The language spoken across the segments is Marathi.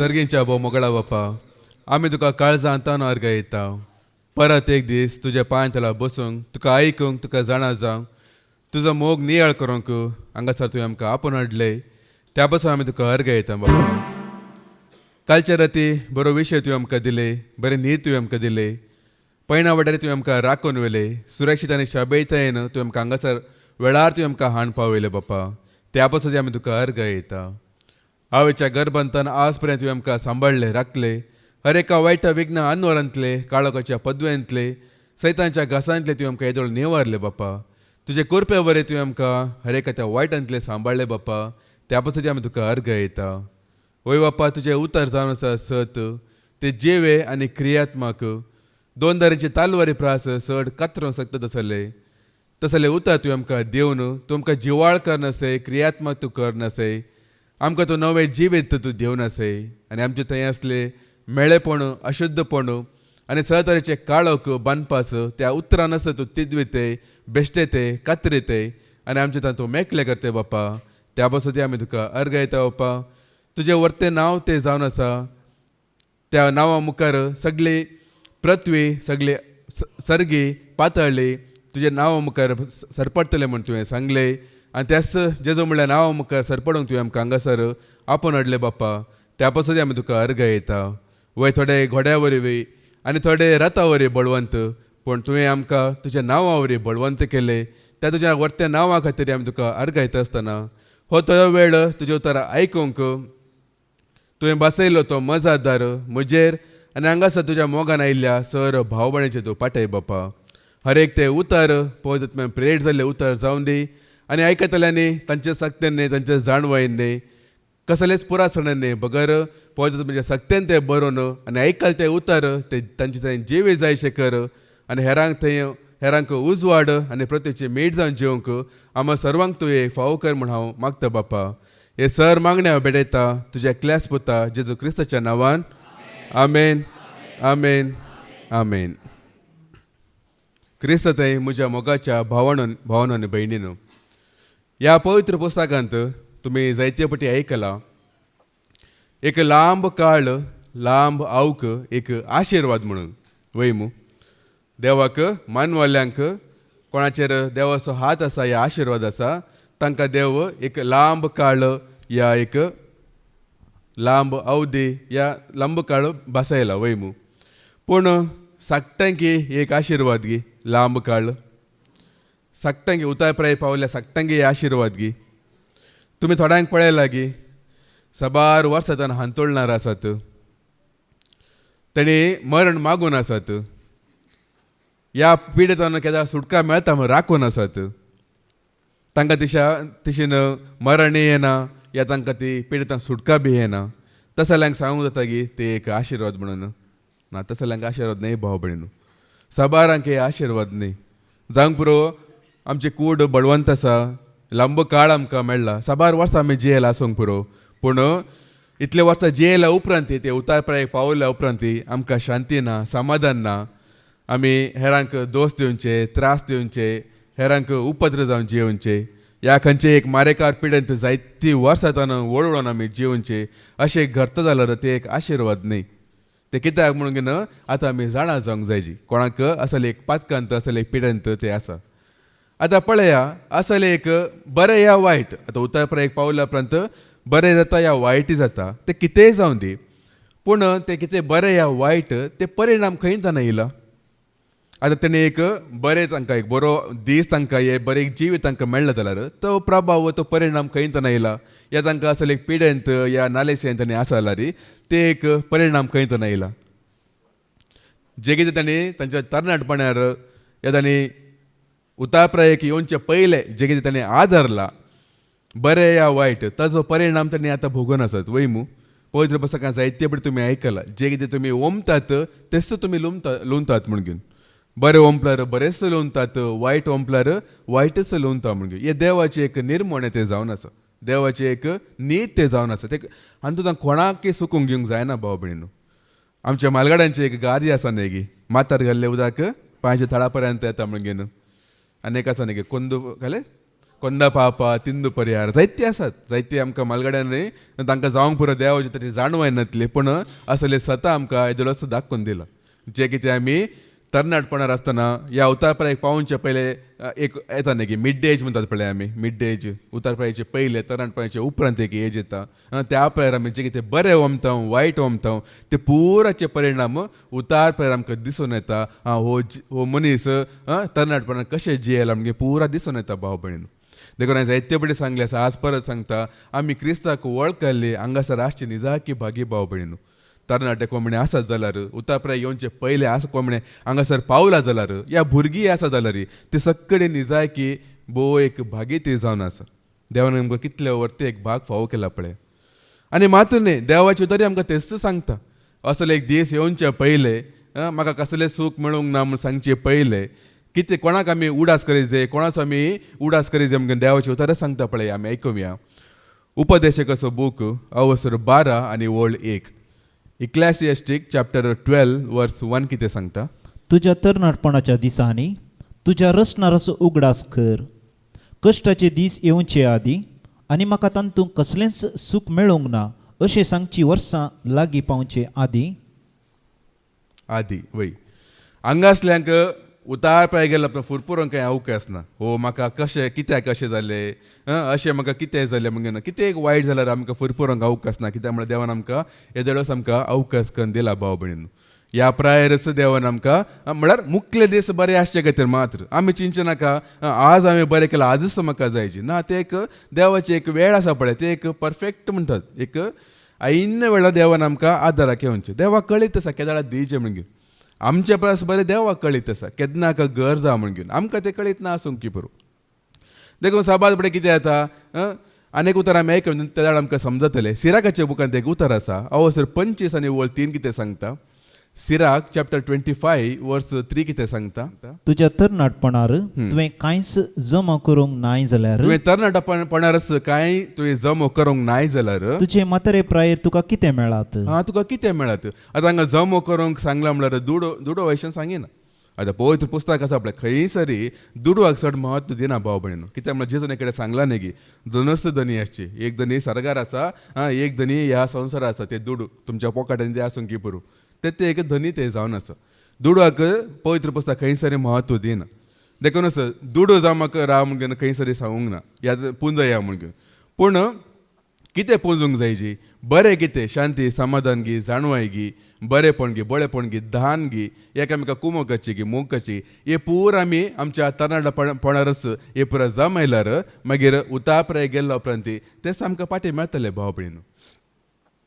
सर्गींच्या भोव मोगळा बापा आमी तुका काळजांतान अर्घ येता. परत एक दीस तुज्या पांयतला बसूंक तुका आयकूंक तुका जाणा जावंक तुजो मोग नियाळ करूंक हांगासर तुवें आमकां आपूण हाडले. त्या पासून आमी तुका अर्घ येता बापा. कालच्या राती बरो विशय तुवें आमकां दिले, बरें न्हीद तुवें आमकां दिले, पैना वाटेर तुवें आमकां राखून व्हेले, सुरक्षीत आनी शाबेतायेन तुवें आमकां हांगासर वेळार तुवें आमकां हाण पावयले बापा. त्या पासून आमी तुका अर्घ येता. आवयच्या गर्भांतान आज पर्यंत तुवें आमकां सांबाळले, राखले, हर एका वायटा विघ्ना आनवरांतले, काळोखाच्या पदव्यांतले, सैतांच्या घासांतले तुवें आमकां येदोळ निवारले बापा. तुजे कुरपे वरें तुवें आमकां हर एका त्या वायटांतले सांबाळले बापा. त्या पासून आमी तुका अर्घ येता. वय बापा तुजें उतर जावन आसा सत ते जिवे आनी क्रियात्मक दोन दारींची तालवारी प्रास सड कातरूंक शकता तसले उतर तुवें आमकां दिवन तूं आमकां जिवाळ करनासय, क्रियात्मक तूं करनासय, आमकां तूं नवें जिवीत तूं दिवनासय आनी आमचे थंय असले मेळेपण, अशुद्धपण आनी सहतरेचे काळोख बांदपास त्या उतरान आसा तूं तिदविते, बेश्टेते, कातरिते आनी आमचे थंय तूं मेकले करते बापा. त्या पासून आमी तुका अर्घ येता बापा. तुजें वर्तें नांव तें जावन आसा, त्या नांवा मुखार सगळी पृथ्वी, सगळी सर्गी पातळ्ळी तुजे नांवा मुखार सरपडटले म्हूण तुवें सांगले आनी त्याच जेजो म्हणल्यार नांवा मुखार सरपडूंक तुवें आमकां हांगासर आपूण हाडले बापा. त्या पासून आमी तुका अर्घ येता. वय थोडे घोड्या वरवीं आनी थोडे रथा वरवीं बळवंत, पूण तुवें आमकां तुज्या नांवा वरवीं बळवंत केले. त्या तुज्या वर्त्या नांवा खातीर आमी तुका अर्घ येता आसतना हो तो वेळ तुजे उतर आयकूंक तुवें बसयलो तो मजादार म्हजेर आनी हांगासर तुज्या मोगान आयिल्ल्या सर भाव भयणीचे तूं पाठय बापा. हर एक ते उतर पळयत तुवें प्रेट जाल्ले उतर जावन दी आनी आयकतल्यांनी तांचे सक्तेन तांचे जाणवायेन कसलेच पुरासणांनी बगर पळयत म्हणजे सक्तेन ते बरोवन आनी आयकल ते उतर ते तांचे थंय जिवे जायशे कर आनी हेरांक उजवाड आनी प्रत्येची मीठ जावन जिवंक आम्हा सर्वांक तुवें फावो कर म्हूण हांव मागता बापा. हे सर मागणे हांव बेडयता तुज्या एकल्याच पुता जेजू क्रिस्ताच्या नांवान. आमेन, आमेन, आमेन. क्रिस्त थंय म्हज्या मोगाच्या भावानो आनी भयणीनो, ह्या पवित्र पुस्तकांत तुमी जायते पटी आयकला एक लांब काळ लांब आवक एक आशिर्वाद म्हणून वयमू देवाक मानवाल्यांक कोणाचेर देवाचो हात आसा ह्या आशिर्वाद आसा तांकां देव एक लांब काळ या एक लांब अवधी या लांब काळ बसयला वयमू. पूण सक्टांकी एक आशिर्वाद गी लांब काळ सक्टांकी उताय प्राय पावल्या सक्टांकी आशिर्वाद गी. तुमी थोड्यांक पळयला गी सबार वर्सां हांतोळणार आसात, तेणी मरण मागून आसात, ह्या पिडेतान केदां सुटका मेळटा म्हूण राखून आसात. तांकां तशीन मरण येना या तांकां ती पिडेतांक सुटका बी येना. तसल्यांक सांगूंक जाता की ते एक आशिर्वाद म्हणून ना. तसल्यांक आशिर्वाद न्ही भाव भयणीनो, सबारांक हे आशिर्वाद न्ही. जावंक पुरो आमची कूड बळवंत आसा, लांब काळ आमकां मेळ्ळा, सबार वर्सां आमी जियेला आसूंक पुरो, पूण इतले वर्सां जियेल्या उपरांत ते उतार प्राय पावल्या उपरांत आमकां शांती ना, समाधान ना. आमी हेरांक दोस दिवचे, त्रास दिवचे, हेरांक उपद्र जावन जियोवचे, ह्या खंयचे एक मारेकार पिडेंत जायती वर्सां वळवळून आमी जियोवचे अशें घडता जाल्यार ते एक आशिर्वाद न्ही. ते कित्याक म्हणून घेन आतां आमी जाणा जावंक जाय जी कोणाक असले एक पातकांत असले एक पिडेंत ते आसा. आतां पळया असले एक बरें या वायट, आतां उतर प्राय पावल्या उपरांत बरें जाता या वायटय जाता, ते कितेंय जावं दी, पूण ते कितें बरें या वायट ते परिणाम खंय ताणें येयला. आतां तेणी एक बरें तांकां एक बरो दीस तांकां हे बरें एक जिवीत तांकां मेळ्ळो जाल्यार तो प्रभाव तो परिणाम खंय ताणें येयला. या तांकां असले एक पिडेंत या नालेसेंत ताणें आसा जाल्यार ते एक परिणाम खंय ताणें येयला. जे कितें तांणी तांच्या तरणाटपणांर या तांणी उतारप्रायेक येवचे पयले जे कितें ताणें आदरला बरें या वायट ताजो परिणाम ताणें आतां भोगून आसात वयमू. पवित्र पुस्तकांत जायते पटी तुमी आयकला जे कितें तुमी ओंपतात तेच तुमी लुंतात म्हूण घेवन. बरें ओंपल्यार बरेंच लुंतात, वायट ओंपल्यार वायटच लुंता म्हूण घेवन. हे देवाचें एक निर्मणे तें जावन आसा, देवाचें एक नीत तें जावन आसा. ते हातूंत कोणाकय सुकूंक घेवंक जायना भाव भयणीनो. आमच्या मालगाड्यांचें एक गादी आसा न्ही गी, माथ्यार घाल्लें उदक पांयच्या थळा पर्यंत येता म्हूण घेवन. आनी एक आसा न्ही गे कोंदू घाले कोंदा पावपा तिंदू परिहार जायते आसात. जायते आमकां मालगाड्यांनी तांकां जावंक पुरो देवाची तरी जाणवाय नातली, पूण असले स्वता आमकां येदो रस्तो दाखोवन दिला. जे कितें आमी तरणाटपणार आसतना ह्या उतारपरायेक पावचे पयले एक येता न्ही की मिड डे एज म्हणटात पळय आमी. मिड डे एज उतारपरायेचे पयले तरणाटपणाचे उपरांत एक एज येता. त्या पळय आमी जे कितें बरें वमतां वायट वमतां ते पुराचे परिणाम उतारपरायर आमकां दिसून येता. हो मनीस तरणाटपणान कशें जियेला म्हणजे पुरा दिसून येता भाव भयण. देखून हांवें जायते बडे सांगले आसा, आज परत सांगता, आमी क्रिस्ताक वळखली हांगासर आसची निजाकी भागी भाव भयण. तरणाटे कोंबणे आसात जाल्यार उतारपराय येवचे पयले आसा कोंबणे हांगासर पावला जाल्यार या भुरगीं आसा जाल्यार ती सगळे निजायकी भोव एक भागी ती जावन आसा. देवान आमकां कितले वर्ती एक भाग फावो केला पळय. आनी मात्र न्ही, देवाची तरी आमकां तेच सांगता, असले एक दीस येवचे पयले म्हाका कसलें सूख मेळूंक ना म्हूण सांगचे पयले कितें कोणाक आमी उडास करीत जाय, कोणाचो आमी उडास करीत जाय म्हणून देवाची उतारा सांगता पळय. आमी आयकुया उपदेशकाचो बूक अवसर 12 आनी वळ 1. इक्लेसियास्टीक चॅप्टर 12 वर्स 1 कितें सांगता? तुज्या तरणाटपणाच्या दिसांनी तुज्या रसनाराचो उगडास कर. कश्टाचे दीस येवचे आदी आनी म्हाका तांतूं कसलेंच सूख मेळोंक ना अशें सांगची वर्सां लागीं पावचे आदी वय हांगासल्यांक उतारपराय गेला फुरपुरोंक कांय अवकाश ना. हो म्हाका कशें कित्याक अशें जालें, अशें म्हाका कितें जालें म्हणून कितें एक वायट जाल्यार आमकां फुरपुरोंक अवकाश ना. कित्याक म्हळ्यार देवान आमकां येदेळस आमकां अवकाश करून दिला भाव भयण. ह्या प्रायरच देवान आमकां म्हळ्यार मुख्य दीस बरें आसचे खातीर मात्र आमी चिंतचे नाका आज हांवें बरें केलां आजच म्हाका जायची ना. ते एक देवाची एक वेळ आसा पळय, ते एक परफेक्ट म्हणटात, एक ऐन वेळार देवान आमकां आदाराक येवचें. देवाक कळीत आसा केदाळा दिवचें म्हणून. आमच्या परस बरें देवाक कळीत आसा केन्ना हाका गरज आहा म्हणून. आमकां तें कळीत ना आसूंक की पुरो. देखून साबार फुडें कितें जाता आनीक उतर आमी आयकून त्या वेळार आमकां समजतलें. सिराकाच्या बुकांत एक उतर आसा अवसर 25 आनी वळ 3 कितें सांगता. सिराक चॅप्टर 25 वर्स 3 कितें सांगता. तुज्या तरणाटपणार तुवें कांयच जमा करूंक नाय जाल्यार तुवें तरणाटपणारच कांय तुवें जमो करूंक नाय जाल्यार तुजे म्हातारे प्रायर तुका कितें मेळात. तुका कितें मेळत. आतां हांगा जमो करूंक सांगला म्हळ्यार दुडो वयशान सांगिना. आतां पवित्र पुस्तक आसा आपल्या खंय सरी दुडवाक चड म्हत्व दिना भाव भयण. कित्याक म्हळ्यार जेजून एकडे सांगला न्ही की दोनच धनी आसची. एक धनी सरगार आसा, एक धनी ह्या संवसार आसा. ते दुडू तुमच्या पोकाटान ते आसूंक की पुरो ते एक धनी ते जावन आसा. दुडवाक पवित्र पुस्तक खंय सरी म्हत्व दिना. देखून दुडू जावंक राव म्हणून खंय सरी सांगूंक ना या पुंजया या म्हणून. पूण कितें पुंजूंक जाय जी बरें कितें शांती समाधान गी जाणवाय गी बरेपण गी बळेपण गी धान गी एकामेका कुमोकाची गी मोगाची हे पूर आमी आमच्या तरणाटपणारच हे पुरा जमयल्यार मागीर उतारपराय गेल्ल्या उपरांत तेच आमकां पाटी मेळटले भाव भयण.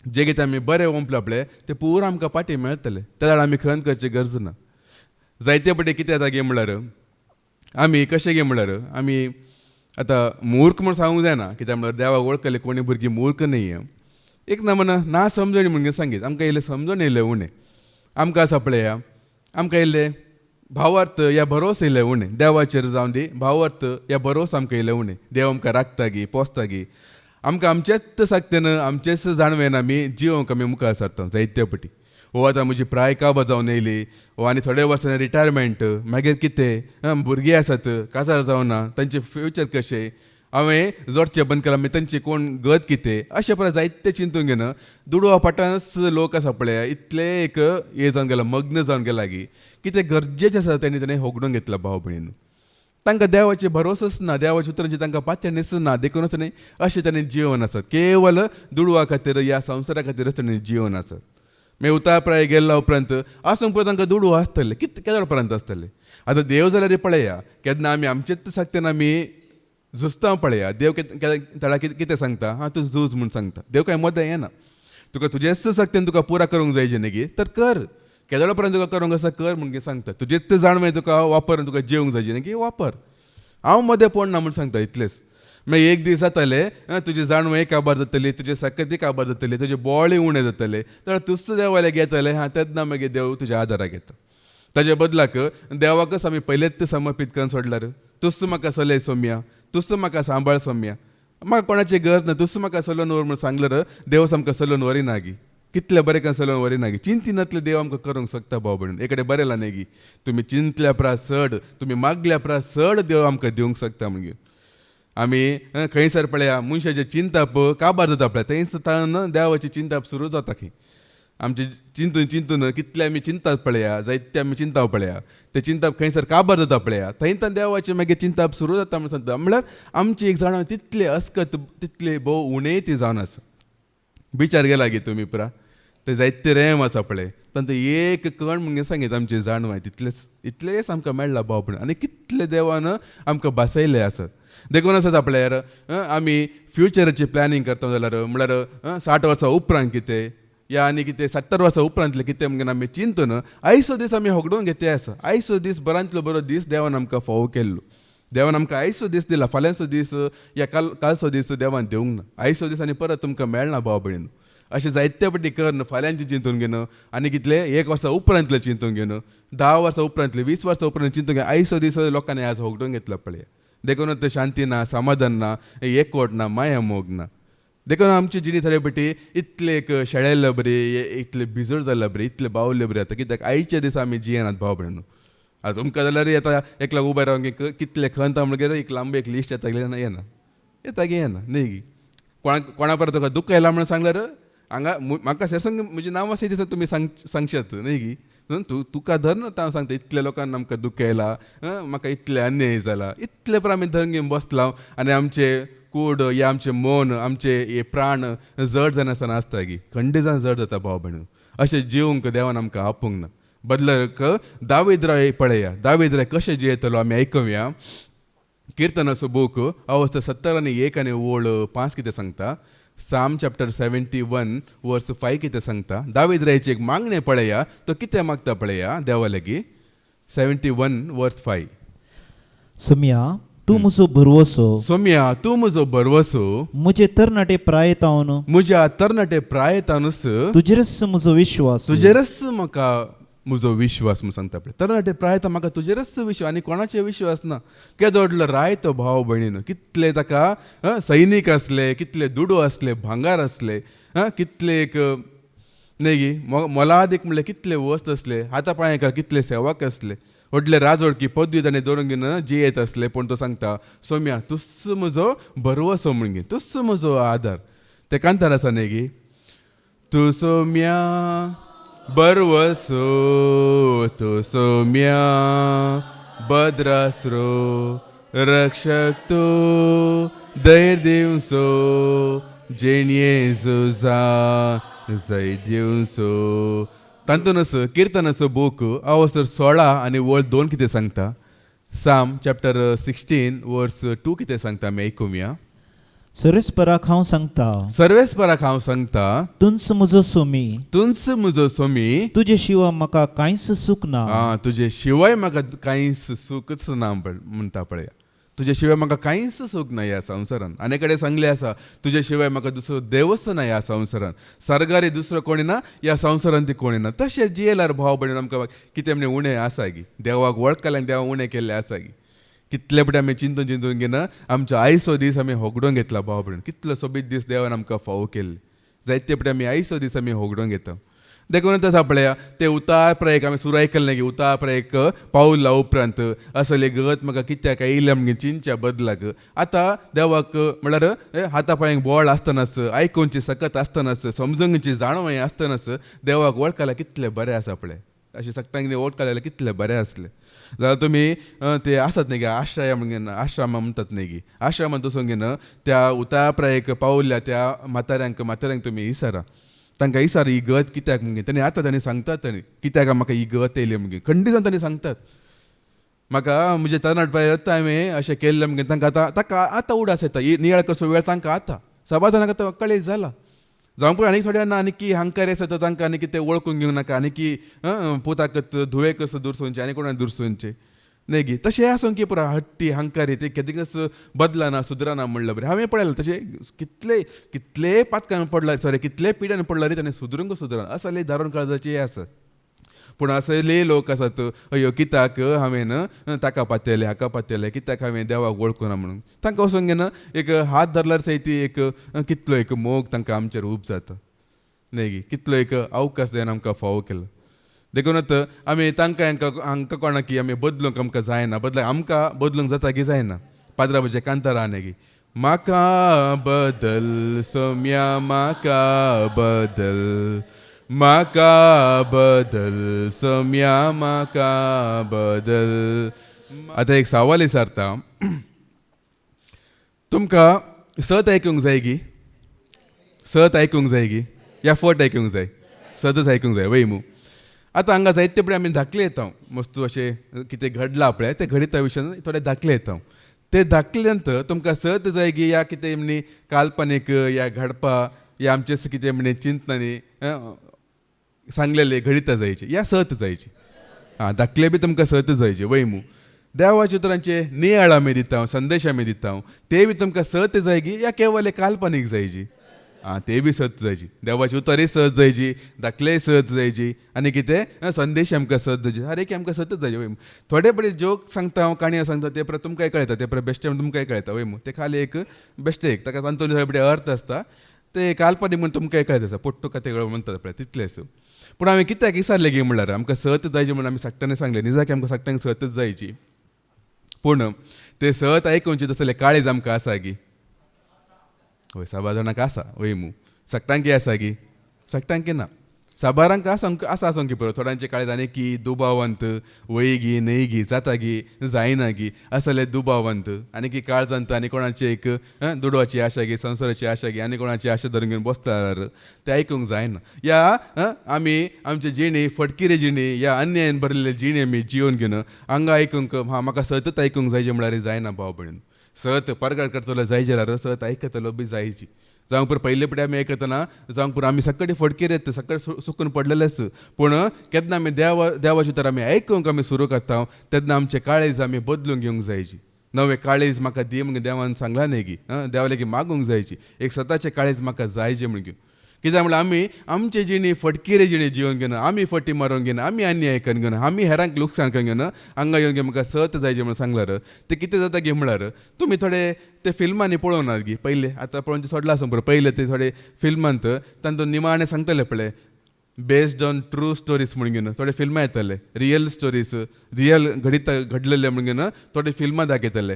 जे कितें आमी बरें ओंपलें आपलें तें पूर आमकां पाटी मेळटलें. त्या वेळार आमी खंत करची गरज ना. जायते पटी कितें जाता गे म्हळ्यार आमी कशें गे म्हळ्यार आमी आतां मूर्ख म्हूण सांगूंक जायना. कित्याक म्हळ्यार देवाक वळखले कोणी भुरगीं मूर्ख न्ही. एक ना समजणी म्हणून सांगीत आमकां इल्लें समजून येयलें उणें. आमकां आसा पळय आमकां इल्लें भावार्थ या भरोस येयलें उणें. देवाचेर जावन दी भावार्थ या भरोस आमकां येयलें उणें. देव आमकां राखता गी पोसता गी आमकां आमचेच सक्तेन आमचेच जाणवेन आमी जिवंक आमी मुखार सरता जायते पटी. हो आतां म्हजी प्राय काबार जावन येयली, हो आनी थोड्या वर्सांनी रिटायरमेंट, मागीर कितें भुरगीं आसात काजार जावना तांचें फ्युचर कशें, हांवें जोडचें बंद केलां मागीर तांचें कोण गत कितें अशें परत जायते चिंतून घेना. दुडवा पाटानच लोक आसा पळय इतले एक हे जावन गेला मग्न जावन गेला की कितें गरजेचें आसा ताणें होगडून घेतला भाव भयण. तांकां देवाचे भरोसच ना, देवाच्या उतरांची तांकां पात्यानीच ना. देखूनच न्ही अशें ताणें जिवन आसत. केवल दुडवा खातीर ह्या संवसारा खातीरच ताणें जिवन आसत. मागीर उतारपराय गेल्ल्या उपरांत आसूंक पळय तांकां दुडू आसतलें केदो पर्यंत आसतलें. आतां देव जाल्यार पळया केन्ना आमी आमचेच सक्तेन आमी झुजता पळया. देव ताळा कितें सांगता तूं झूज म्हूण सांगता. देव कांय मदें येना. तुका तुजेच सक्तेन तुका पुरा करूंक जाय जें न्ही तर कर. केदो पर्यंत तुका करूंक आसा कर म्हणून सांगता. तुजेच जाणवें तुका वापर तुका जेवंक जाय न्ही वापर. हांव मदें पडना म्हूण सांगता इतलेंच. मागीर एक दीस जातालें तुजी जाणवें काबार जातली, तुजे सक्ती काबार जातली, तुजे बोळे उणें जातलें तर तुस्त देवाले घेतले तेन्ना मागीर देव तुज्या आदाराक येता. ताजे बदलाक देवाकच आमी पयलेच समर्पीत करून सोडल्यार तुस्त म्हाका चलय सोम्या, तुस्त म्हाका सांबाळ सोम्या, म्हाका कोणाची गरज ना, तुस्त म्हाका चलोवन व्हर म्हूण सांगल्यार देव आमकां चलोवन वरिना गी. कितले बरें काय चलोवन वरिना गी. चिंतिनातलें देव आमकां करूंक शकता भाव भयण. एकडे बरें न्ही गी तुमी चिंतल्या परस चड, तुमी मागल्या परस चड देव आमकां दिवंक शकता म्हणून. आमी खंयसर पळया मनशाची चिंताप काबार जाता पळय थंयच देवाची चिंताप सुरू जाता खंय आमचे चिंतून चिंतून कितले आमी चिंतात पळया जायते आमी चिंता पळया ते चिंताप खंयसर काबार जाता पळया थंय देवाचे मागीर चिंताप सुरू जाता म्हणून सांगता म्हळ्यार आमची एक जाण तितले अस्कत तितले भोव उणें ती जावन आसा बिचार गेला गे तुमी पुरा ते जायते रेम आसा पळय तांत एक कण म्हणून सांगीत आमची जाणवाय इतलेच आमकां मेळ्ळा भावपण आनी कितले देवान आमकां बसयले आसत देखून आसात आपल्यार आमी फ्युचराची प्लॅनिंग करता जाल्यार म्हळ्यार 60 वर्सां उपरांत कितें या आनी कितें 70 वर्सां उपरांतले कितें म्हणून आमी चिंतून आयचो दीस आमी होगडून घेतले आसा आयचो दीस बरांतलो बरो दीस देवान आमकां फावो केल्लो देवान आमकां आयचो दीस दिला फाल्यांचो दीस या कालचो दीस देवान दिवंक ना आयचो दीस आनी परत तुमकां मेळना भाव भयण अशें जायते फावटी करन फाल्यांची चिंतून घेवन आनी कितले 1 वर्सा उपरांतले चिंतून घेवन 10 वर्सां उपरांतले 20 वर्सां उपरांत चिंतून घेवन आयचो दीस लोकांनी आज होगडून घेतला पळय देखून शांती ना समाधान ना एकवट ना माया मोग ना देखून आमची जिणी थोडे फावटी इतले शेळेल्ले बरे इतले बिजोड जाल्ले बरे इतले बावले बरे जाता कित्याक आयचे दीस आमी जियेनात भाव भयण आतां तुमकां जाल्यार आतां एकला उबे रावन कितले खंत म्हणल्यार एक लांब एक लिस्ट येता गेले येता गे येना न्ही गी कोणा परत तुका दुख्ख येयला म्हणून सांगल्यार हांगा म्हाका सरसंग म्हजें नांव आसा दिसा तुमी सांगशात न्ही गी तुका धर ना हांव सांगता इतले लोकांना आमकां दुख्ख येयला म्हाका इतले अन्याय जाला इतले पर आमी धरून घेवन बसला आनी आमचे कूड या आमचे मन आमचे हे प्राण जड जायनासतना आसता गी खंडी जावन जड जाता भाव भयण अशें जिवंक देवान आमकां आपोवंक ना बदलक दावीद राय पळया दावीद राय कशें जियेतलो आमी आयकुया किर्तनाचो बूक अवस्था 70 आनी 1 आनी ओळ 5 कितें सांगता साम चॅप्टर 71 वर्स 5 कितें सांगता दावीद रायची एक मागणें पळया तो कितें मागता पळया देवा लागीं 71 वर्स 5 सम्या तूं म्हजो बरवसो सोम्या तूं म्हजो बरवसो म्हजे तरणाटे प्रायतावन म्हज्या तरणाटे प्रायतानूच तुजेरच म्हजो विश्वास तुजेरच म्हाका म्हजो विश्वास म्हणून सांगता पळय तरणाटे प्रायता म्हाका तुजेरच विश्वास आनी कोणाचे विश्वास ना केदो व्हडलो रायतो भाव भयणीन कितले ताका सैनीक असले कितले दुडू असले भांगार असले कितले एक न्ही गी मोलादीक म्हणल्यार कितले वस्त असले हाता पांयाक कितले सेवक असले व्हडले राजवडकी पदवी ताणें दवरून घेवन जियेत असले पूण तो सांगता सोम्या तुस्स म्हजो बरवसो म्हणून गे तुस्स म्हजो आदार ते कांतार आसा न्ही गी तूं सोम्या बरवसो तूं सोम्या भद्रासरो रक्षक तूं धैर्य दिवचो जेणये झुजा जय दिवचो तातूंतच किर्तनाचो बूक अवस्था 16 आनी वळ 2 कितें सांगता साम चॅप्टर 16 वर्स 2 कितें सांगता आमी आयकुया सर्वेस्पराक हांव सांगता सर्वेस्पराक हांव सांगता तुंच म्हजो सोमी तुंच म्हजो सोमी तुजे शिवाय म्हाका कांयच सुख ना तुजे शिवाय म्हाका कांयच सुखच ना म्हणटा पळया तुजे शिवाय म्हाका कांयच सूख ना ह्या संवसारान आनी कडेन सांगलें आसा तुजे शिवाय म्हाका दुसरो देवच ना ह्या संवसारान सरकारी दुसरो कोणी ना ह्या संवसारान ती कोणी ना तशें जियेल्यार भाव भयण आमकां कितें म्हणजे उणें आसा गी देवाक वळखल्यान देवा उणें केल्लें आसा गी कितले फावटी आमी चिंतून चिंतून घेवन आमचो आयचो दीस आमी होगडून घेतला भाव भयण कितलो सोबीत दीस देवान आमकां फावो केल्ले जायते फावटी आमी आयचो दीस आमी होगडून घेता देखून तसा पळया ते उतार प्रयक आमी सुरू आयकल्लें की उतार प्रयक पावला उपरांत असले गत म्हाका कित्याक येयलें म्हणून चिंतच्या बदलाक आतां देवाक म्हळ्यार हाता पांयाक बोळ आसतनाच आयकुनची सकत आसतनाच समजूंकची जाणवय आसतनाच देवाक वळखल्यार कितलें बरें आसा पळय अशें सक्तांनी वळखलें जाल्यार कितलें बरें आसलें जाल्यार तुमी ते आसात न्ही गे आश्रय म्हणून आश्रमा म्हणटात न्ही गे आश्रमांत वचून घेवन त्या उतार प्रयक पावल्या त्या म्हाताऱ्यांक तुमी विचारा तांकां विचार ही गत कित्याक म्हणून ताणी आतां ताणी सांगतात ताणी कित्याक म्हाका ही गत येयली म्हणून खंडी जावन ताणी सांगतात म्हाका म्हजे तरणाटपणांत हांवें अशें केल्लें म्हणून तांकां आतां उडास येता नियाळ कसो वेळ तांकां आतां सभा जाणांक आतां कळीत जाला जावं पळय आनी थोड्यांना आनी की हंकार येता तांकां आनी कितें वळखून घेवंक नाका आनी की पुताक धुवे कसो दुरसोवचे आनी कोणाक दुरसोवचे न्ही गी तशें आसूं की पुरा हट्टी हंकारी ते केदींच बदलाना सुदराना म्हणलें बरें हांवें पळयलां तशें कितले पातकान पडला सॉरी कितले पिड्यान पडला रे ताणें सुदरूंक सुदरना असले धारण काळजाचे आसत पूण असले लोक आसात अयो कित्याक हांवें ताका पातयलें हाका पातयलें कित्याक हांवें देवाक वळखूना म्हणून तांकां वचून घेवन एक हात धरल्यार सयती एक कितलो एक मोग तांकां आमचेर उब जाता न्ही गी कितलो एक अवकाश जावन आमकां फावो केलो देखूनच आमी तांकां हांकां कोणाक की आमी बदलूंक आमकां जायना बदलाक आमकां बदलूंक जाता की जायना पाद्राबाचे कांतारा गी माका बदल सोम्या माका बदल सोम्या माका बदल. आता एक सवाल विचारता, तुमकां सत आयकूंक जाय गी? सत आयकूंक जाय गी या फट आयकूंक जाय? सतच आयकूंक जाय वय मू. आतां हांगा जायते पडे आमी धाकले येता मस्त अशें कितें घडलां पळय ते घडिता विशयान थोडे धाकले येता. ते धाकले नंतर तुमकां सत जाय गी या कितें म्हणी काल्पनीक या घडपा या आमचे कितें म्हणी चिंतनांनी सांगलेले घडिता जायचे या सत जायची? धाकले बी तुमकां सत जायचे वय मू. देवाच्या उतरांचे नियाळ आमी दिता, संदेश आमी दिता, ते बी तुमकां सत जाय गी या केवळ काल्पनीक जायची? ते बी सत जायची. देवाची उतरय सत जायची, धाकलेय सत जायची आनी कितें संदेश आमकां सत जायची. हर एक आमकां सतच जायचे वय. थोडे बडे जोक सांगता हांव, काणयो सांगता ते परत तुमकांय कळटा, ते परत बेश्टे तुमकांय कळटा वय मू. ते खाली एक बेश्टे एक ताका तांतून बडे अर्थ आसता, ते काल्पनीक म्हणून तुमकांय कळटा आसा, पोट्टू कथे म्हणटात पळय तितलेंच. पूण हांवें कित्याक विचारलें गे म्हणल्यार आमकां सत जायची म्हणून आमी साकट्यान सांगलें, निजाक आमकां साकट्यांक सतच जायची. पूण ते सत आयकूंचे तसले काळीज आमकां आसा गी? वय साबा जाणांक आसा वय मू. सक्टांकी आसा गी? सक्टांकी ना. साबारांक आसा आसूंक पळय. थोड्यांचे काळीज आनी की दुबावंत वय गी न्हय गी जाता गी जायना गी असले दुबावंत आनी की काळजांत आनी कोणाची एक दुडवाची आशा गी संवसाराची आशा गी आनी कोणाची आशा धरून घेवन बसल्यार ते आयकूंक जायना. या आमी आमचे जिणी फटकिरे जिणी या अन्यायान भरलेले जिणी आमी जिवन घेवन हांगा आयकूंक म्हाका सतत आयकूंक जायचे म्हळ्यार जायना भाव भयण. सत परगट करतलो जाय जाल्यार सत आयकतलो बी जायची. जावंक पुरो पयले पडे आमी आयकतना जावंक पुरो आमी सक्कडी फटकेर येता, सक्कड सुकून पडलेलेच. पूण केन्ना आमी देवाची तर आमी आयकूंक आमी सुरू करता तेन्ना आमचे काळीज आमी बदलूंक घेवंक जायची. नवे काळीज म्हाका दी म्हणून देवान सांगला न्ही गी, देवा लेगीत मागूंक जायची. एक स्वताचे काळीज म्हाका जायचे म्हणून घेवन. कित्याक म्हळ्यार आमी आमचे जिणी फटकिरे जिणी जिवन घेवन आमी फटी मारूंक घेवन आमी अन्याय करून घेवन आमी हेरांक लुकसाण करून घेवन हांगा येवन म्हाका सत जायचे म्हणून सांगल्यार ते कितें जाता गे म्हळ्यार तुमी थोडे ते फिल्मांनी पळोवनात गी. पयले आतां पळोवनचे सोडला आसूं पुरो. पयले ते थोडे फिल्मांत तातूंत निमाणे सांगतले पळय बेस्ड ऑन ट्रू स्टोरीज म्हणून घेवन थोडे फिल्मां येताले. रियल स्टोरीज रियल घडलेले म्हणून घेवन थोडे फिल्मां दाखयताले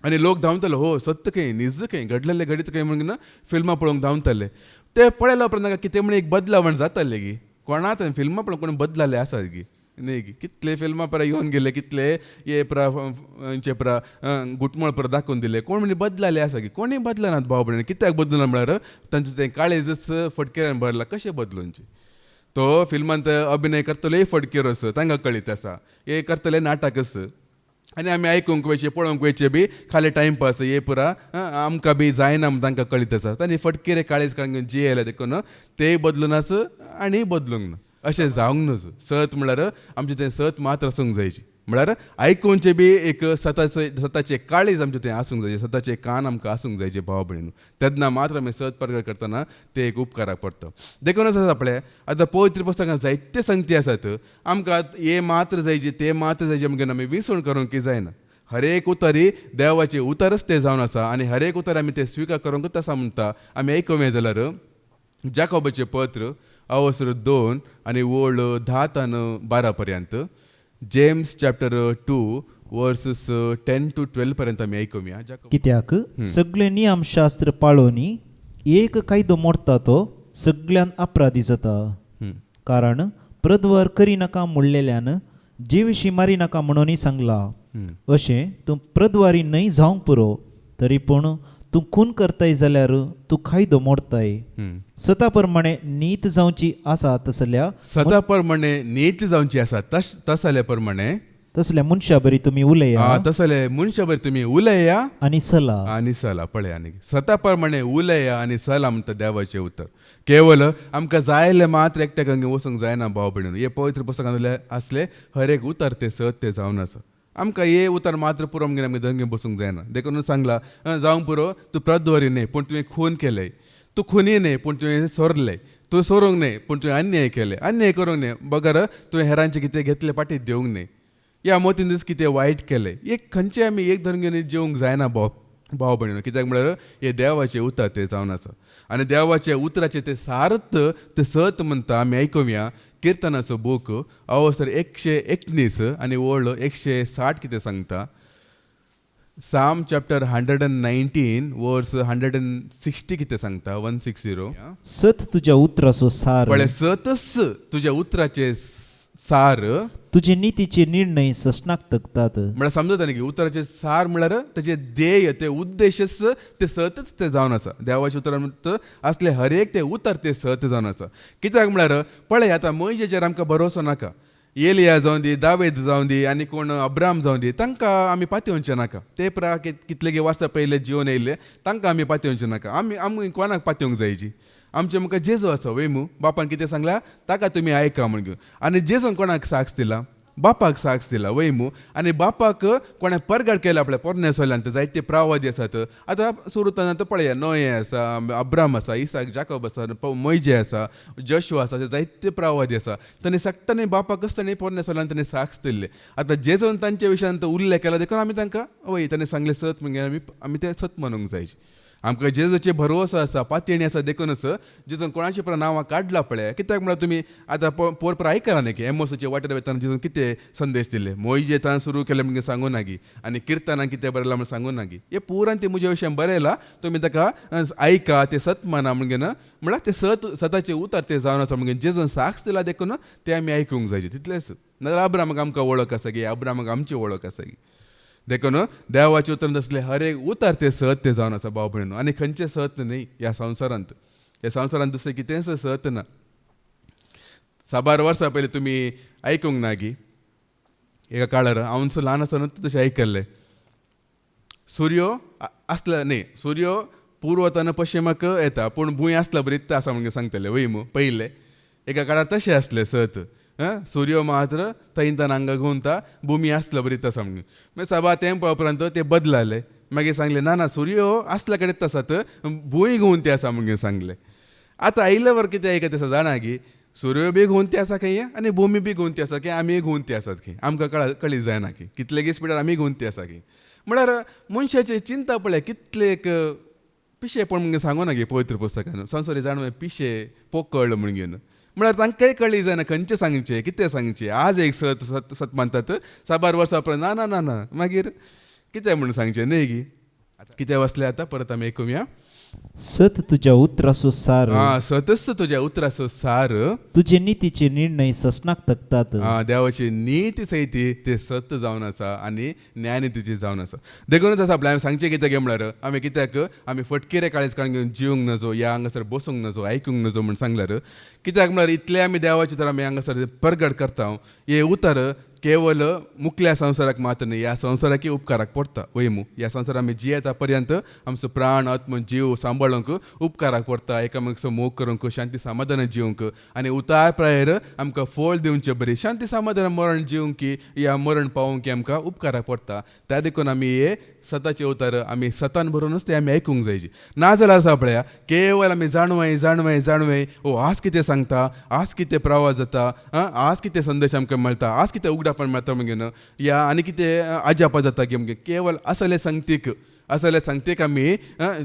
आनी लोक धांवताले हो सत्य खंय निज खंय घडलेले घडीत खंय म्हणून घेवन फिल्मां पळोवंक धांवताले. ते पळयल्या उपरांत नाका कितें म्हण एक बदलावण जाताले गी. कोणात फिल्मां पळोवन कोण बदलाले आसात गी न्ही गी. कितले फिल्मां परा येवन गेले, कितले हे परा परा गुटमळ परा दाखोवन दिले, कोण म्हणजे बदलाले आसा गी? कोणीय बदलनात भाव भयण. कित्याक बदलना म्हळ्यार तांचें तें काळेजच फटकेऱ्यान भरला. कशें बदलूंचे? तो फिल्मांत अभिनय करतले फटकेरोस तांकां कळीत आसा, हे करतले नाटकच आनी आमी आयकूंक वयचे पळोवंक वयचे बी खाली टायमपास हे पुरा आमकां बी जायना म्हण तांकां कळीत आसा. तांणी फटकेरे काळीज काडून जी येयले देखून तेय बदलूनास आनी बदलूंक ना. अशें जावंक नज. सत म्हळ्यार आमचें तें सत मात आसूंक जायची. म्हळ्यार आयकूनचे बी एक स्वताचे काळीज आमचे तें आसूंक जाय, स्वताचे कान आमकां आसूंक जायचे भाव भयण. तेन्ना मात्र आमी सत परगट करतना ते एक उपकाराक पडटा. देखूनच आसा आपले आतां पवित्र पुस्तकांत जायते संगती आसात. आमकां हे मात्र जायचे ते मात्र जायचे म्हणून आमी विसवण करूंक जायना. हर एक उतरी देवाचे उतरच ते जावन आसा आनी हर एक उतर आमी ते स्विकार करूंकच आसा म्हणटा. आमी आयकूंक जाल्यार जाकोबाचें पत्र अवसर 2 आनी वळ 10 ते 12 पर्यंत, जेम्स चॅप्टर 2 वर्सेस 10 to 12 पर्यंत आमी आयकुया. कित्याक सगळे नियमशास्त्र पाळोनी एक कायदो मोडटा तो सगळ्यान अपराधी जाता. कारण प्रद्वर करी नाका म्हणलेल्यान जीवशी मारी नाका म्हणून सांगला. अशें तूं प्रद्वारी न्हय जावंक पुरो तरी पूण तूं खून करताय जाल्यार तूं कायदो मोडताय. सता प्रमाणे नीत जावची आसा तसल्या सता प्रमाणे नीत जावची आसा तसल्या प्रमाणे तसल्या मनशा बरी तुम्ही उलया. तसले मनशा बरी तुम्ही उलया आनी सला पळय. आनी सता प्रमाणे उलया आनी सला म्हणटा देवाचें उतर. केवळ आमकां जायले मात्र एकट्याक वचूंक जायना भाव भयण. हे पवित्र पुस्तकांत असले हर एक उतर ते सत ते जावन आसा. आमकां हे उतर मात्र पुरो घेवन आमी दंगे बसूंक जायना. देखून सांगला जावंक पुरो तूं प्रद्वारी न्हय पूण तुवें खून केलें, तूं खुनी न्हय पूण तुवें सोरलें, तूं सोरूंक न्हय पूण तुवें अन्याय केलें, अन्याय करूंक न्हय बगर तुवें हेरांचें कितें घेतलें पाटीत देवंक न्हय, या मोतीन दीस कितें वायट केलें. एक खंयचे आमी एक धरून घेवन जेवंक जायना भाव भयण. कित्याक म्हळ्यार हे देवाचें उतर तें जावन आसा आनी देवाच्या उतराचें तें सार्थ तें सत म्हणटा. आमी आयकुया किर्तनाचो बूक अवसर 119 आनी वळ 160 कितें सांगता. साम चॅप्टर 119 वर्स 160 कितें सांगता 160 सत तुज्या उतराचो सार पळय सतच तुज्या उतराचे सार तुजे नितीचे निर्णय ससनाक तकतात. म्हळ्यार समजता न्ही की उतराचे सार म्हळ्यार तेजे ध्येय ते उद्देशच ते सतच ते जावन आसा. देवाच्या उतरान असले हर एक ते उतर ते सत जावन आसा. कित्याक म्हळ्यार पळय आतां मयजेचेर आमकां भरोसो नाका. एलिया जावं दी, दावेद जावं दी, आनी कोण अब्राम जावं दी, तांकां आमी पातयेवचे नाका. ते कितले वर्सां पयले जिवन येयले तांकां आमी पातयेवचे नाका. आमी कोणाक पातयेवंक जायची. आमचे मुखार जेजू आसा वय मू बापान कितें सांगला ताका तुमी आयका म्हण घेवन. आनी जेजून कोणाक साक्ष दिला बापाक साक्ष दिला वय मू. आनी बापाक कोणें परगड केला आपल्या पोरन्यासोयल्यान जायते प्रावादी आसात. आतां सुरतान आतां पळया नोये आसा, अब्राम आसा, इसाक जाकोब आसा, मोयजे आसा, जशू आसा, जायते प्रावादी आसा. तांणी सट्टांनी बापाकच तांणी पोरन्यासोयल्यान तांणी साक्ष दिल्ले. आतां जेजून तांचे विशयान उल्लेख केला देखून आमी तांकां वय तांणी सांगले सत म्हणजे आमी ते सत म्हणूंक जायचे. आमकां जेजूचे भरवोसो आसा, पातयेणी आसा देखूनच जेजून कोणाची पण नांवां काडला पळय. कित्याक म्हळ्यार तुमी आतां पोरपर आयकला न्ही की एमोसाचे वाटेर वयताना जेजून कितें संदेश दिले. मोयजे तान सुरू केले म्हणजे सांगूं नागी आनी किर्तनां कितें बरयलां म्हण सांगूं नागी. हे पुरान ते म्हज्या विशयान बरयलां. तुमी ताका आयका ते सत माना म्हणून म्हळ्यार ते सताचे उतर ते जावन आसा म्हणून जेजून साक्ष दिला देखून ते आमी आयकूंक जायचे तितलेंच. नाजाल्यार अब्रामाक आमकां वळख आसा गी, अब्रामाक आमची वळख आसा गी. देखून देवाचे उतर असले हर एक उतर ते सत ते जावन आसा भाव भयणू. आनी खंयचे सत न्ही ह्या संवसारांत दुसरें कितेंच सत ना. 1000 वर्सां पयलीं तुमी आयकूंक ना गी. एका काळार हांव ल्हान आसतना तशें आयकल्लें. सूर्य आसला न्ही, सूर्य पूर्वतान पश्चिमाक येता पूण भूंय आसला बरी आसा म्हणून सांगतले वय मू पयले. एका काळार तशें आसलें सत. सूर्य मात्र थंयतान हांगा घुंवता, भुमी आसला बरी आसा म्हणून. मागीर 7 तेंपा उपरांत ते बदलाले. मागीर सांगले ना ना सूर्य आसला कडेन आसात, भूंय घुंवती आसा म्हणून सांगले. आतां आयले वर कितें आयकता आसा जाणा की सूर्य बी घुंवती आसा खंय आनी भुमी बी घुंवती आसा की आमी घुंवती आसात खंय. आमकां कळी जायना की कितले स्पिडार आमी घुंवती आसा की. म्हळ्यार मनशाची चिंता पळय कितले पिशेपण म्हणून सांगूं ना गे पवित्र पुस्तकान. संवसारी जाणवे पिशे पोकळ म्हणून घेवन म्हळ्यार तांकां कळी जायना खंयचे सांगचे कितें सांगचे. आज एक सत मानतात 1000 वर्सां उपरांत ना ना ना ना मागीर कितें म्हणून सांगचें न्ही गी. कितें वाचलें आतां परत आमी आयकुया. सत तुज्या उतराचो सार सतच तुज्या उतराचो सार तुजे नितीचे निर्णय ससनाक तकतात. देवाची नीती सैती ते सत जावन आसा आनी न्यायनितीची जावन आसा. देखूनच आसा आपल्या सांगचें कितें गे म्हळ्यार आमी कित्याक आमी फटकेरे काळीज काडून घेवन जिवंक नजो या हांगासर बसूंक नजो आयकूंक नजो म्हण सांगल्यार कित्याक म्हळ्यार इतले आमी देवाचे तर आमी हांगासर परगड करता. हे उतर केवल मुखल्या संवसाराक मात न्ही ह्या संवसाराकय उपकाराक पडटा वय मू. ह्या संवसाराक आमी जियेता पर्यंत आमचो प्राण आत्म जीव सांबाळूंक उपकाराक पडटा. एकामेकाचो मोग करूंक शांती समाधान जिवंक आनी उतार प्रायर आमकां फळ दिवचे बरी शांती समाधान मरण जिवंक या मरण पावोवंक आमकां उपकाराक पडटा. त्या देखून आमी हे सताचे उतर आमी सतान भरूनच ते आमी आयकूंक जायची. नाजाल्यार आसा पळया केवळ आमी जाणवय ओ आज कितें सांगता, आज कितें प्रवास जाता, आज कितें संदेश आमकां मेळटा, आज कितें उगडापण मेळटा म्हणून या आनी कितें आजापा जाता की आमगे केवळ असले सांगतेक आमी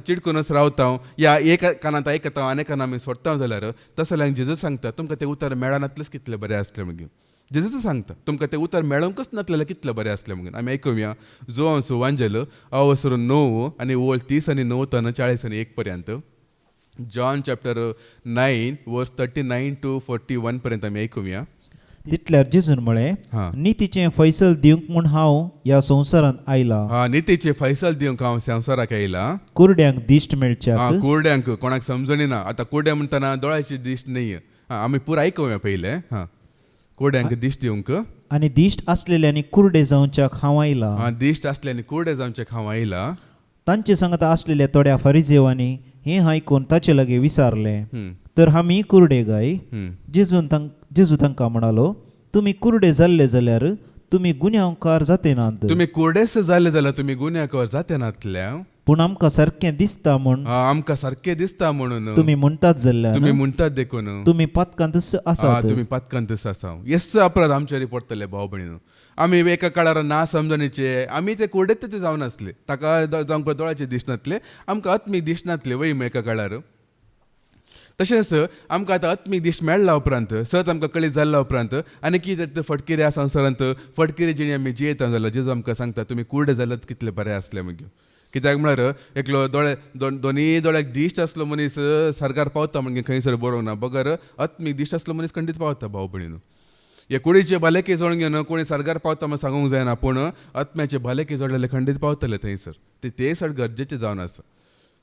चिडकूनच रावता या एक कानांत आयकता आनी कानांत आमी सोडटा जाल्यार तसल्यांक जेजू सांगता तुमकां तें उतर मेळनातलेंच कितलें बरें आसलें म्हणून. जेजूच सांगता तुमकां तें उतर मेळोंकच नासलें कितलें बरें आसलें म्हणून. आमी आयकुया जोन सुवांजेल अवसर 9 आनी ओळ 30 आनी 9 तन 40 आनी 1 पर्यंत. जॉन चॅप्टर 9 वर्स 39 to 41 पर्यंत आमी आयकुया. तितल्यार जेजून म्हळें नितीचे फैसल दिवंक म्हूण हांव ह्या संवसारांत आयला. नितीचे फैसल दिवंक हांव संवसाराक आयला. कुरड्यांक दिश्ट मेळच्याक. कुरड्यांक कोणाक समजणी ना. आतां कुरड्या म्हणटना दोळ्याची दिश्ट न्ही. आमी पुरो आयकुया पयले. कुरड्यांक दिश्ट दिवंक आनी दिश्ट आसलेल्यांनी कुरडे जावच्याक हांव आयला. दिश्ट आसलेल्यांनी कुरडे जावच्याक हांव आयला. तांचे सांगत आसलेल्या थोड्या फरिसेवांनी हें आयकून ताचे लागी विचारलें तर आमी कुरडे गाय. जेजू तांकां म्हणालो तुमी कुरडे जाल्ले जाल्यार तुमी गुन्यांवकार जाते नात. तुमी कुरडेच जाले जाल्यार तुमी गुन्यांवकार जाते नातल्या. पूण आमकां सारकें दिसता म्हूण आमकां सारकें दिसता म्हणून तुमी म्हणटात जाल्यार तुमी म्हणटात देखून तुमी पातकांतच आसात. तुमी पातकांतच आसा. येस अपराध आमचेर पडटले भाव भयणीनो. आमी एका काळार ना समजणीचे आमी ते कुरडेच ते जावन आसले. ताका जावंक दोळ्याचे दिसनातले आमकां आत्मीक दिसनातले वय एका काळार. तशेंच आमकां आतां आत्मीक दिश्ट मेळ्ळा उपरांत सत आमकां कळीत जाल्ल्या उपरांत आनी कितें फटकिरे ह्या संवसारांत फटकिरे जिणी आमी जियेता जाल्यार जेजू आमकां सांगता तुमी कुर्डे जाल्यात कितले बरें आसले मागीर कित्याक म्हळ्यार एकलो दोनी दोळ्याक दिश्ट आसलो मनीस सरकार पावता म्हणजे खंयसर बरोवंक ना बगर आत्मीक दिश्ट आसलो मनीस खंडीत पावता भाव भयणीनो हे कुडीचे भलेके जोडून घेवन कोणी सरकार पावता म्हण सांगूंक जायना पूण आत्म्याचे भलेके जोडलेले खंडीत पावतले थंयसर ते सड गरजेचे जावन आसा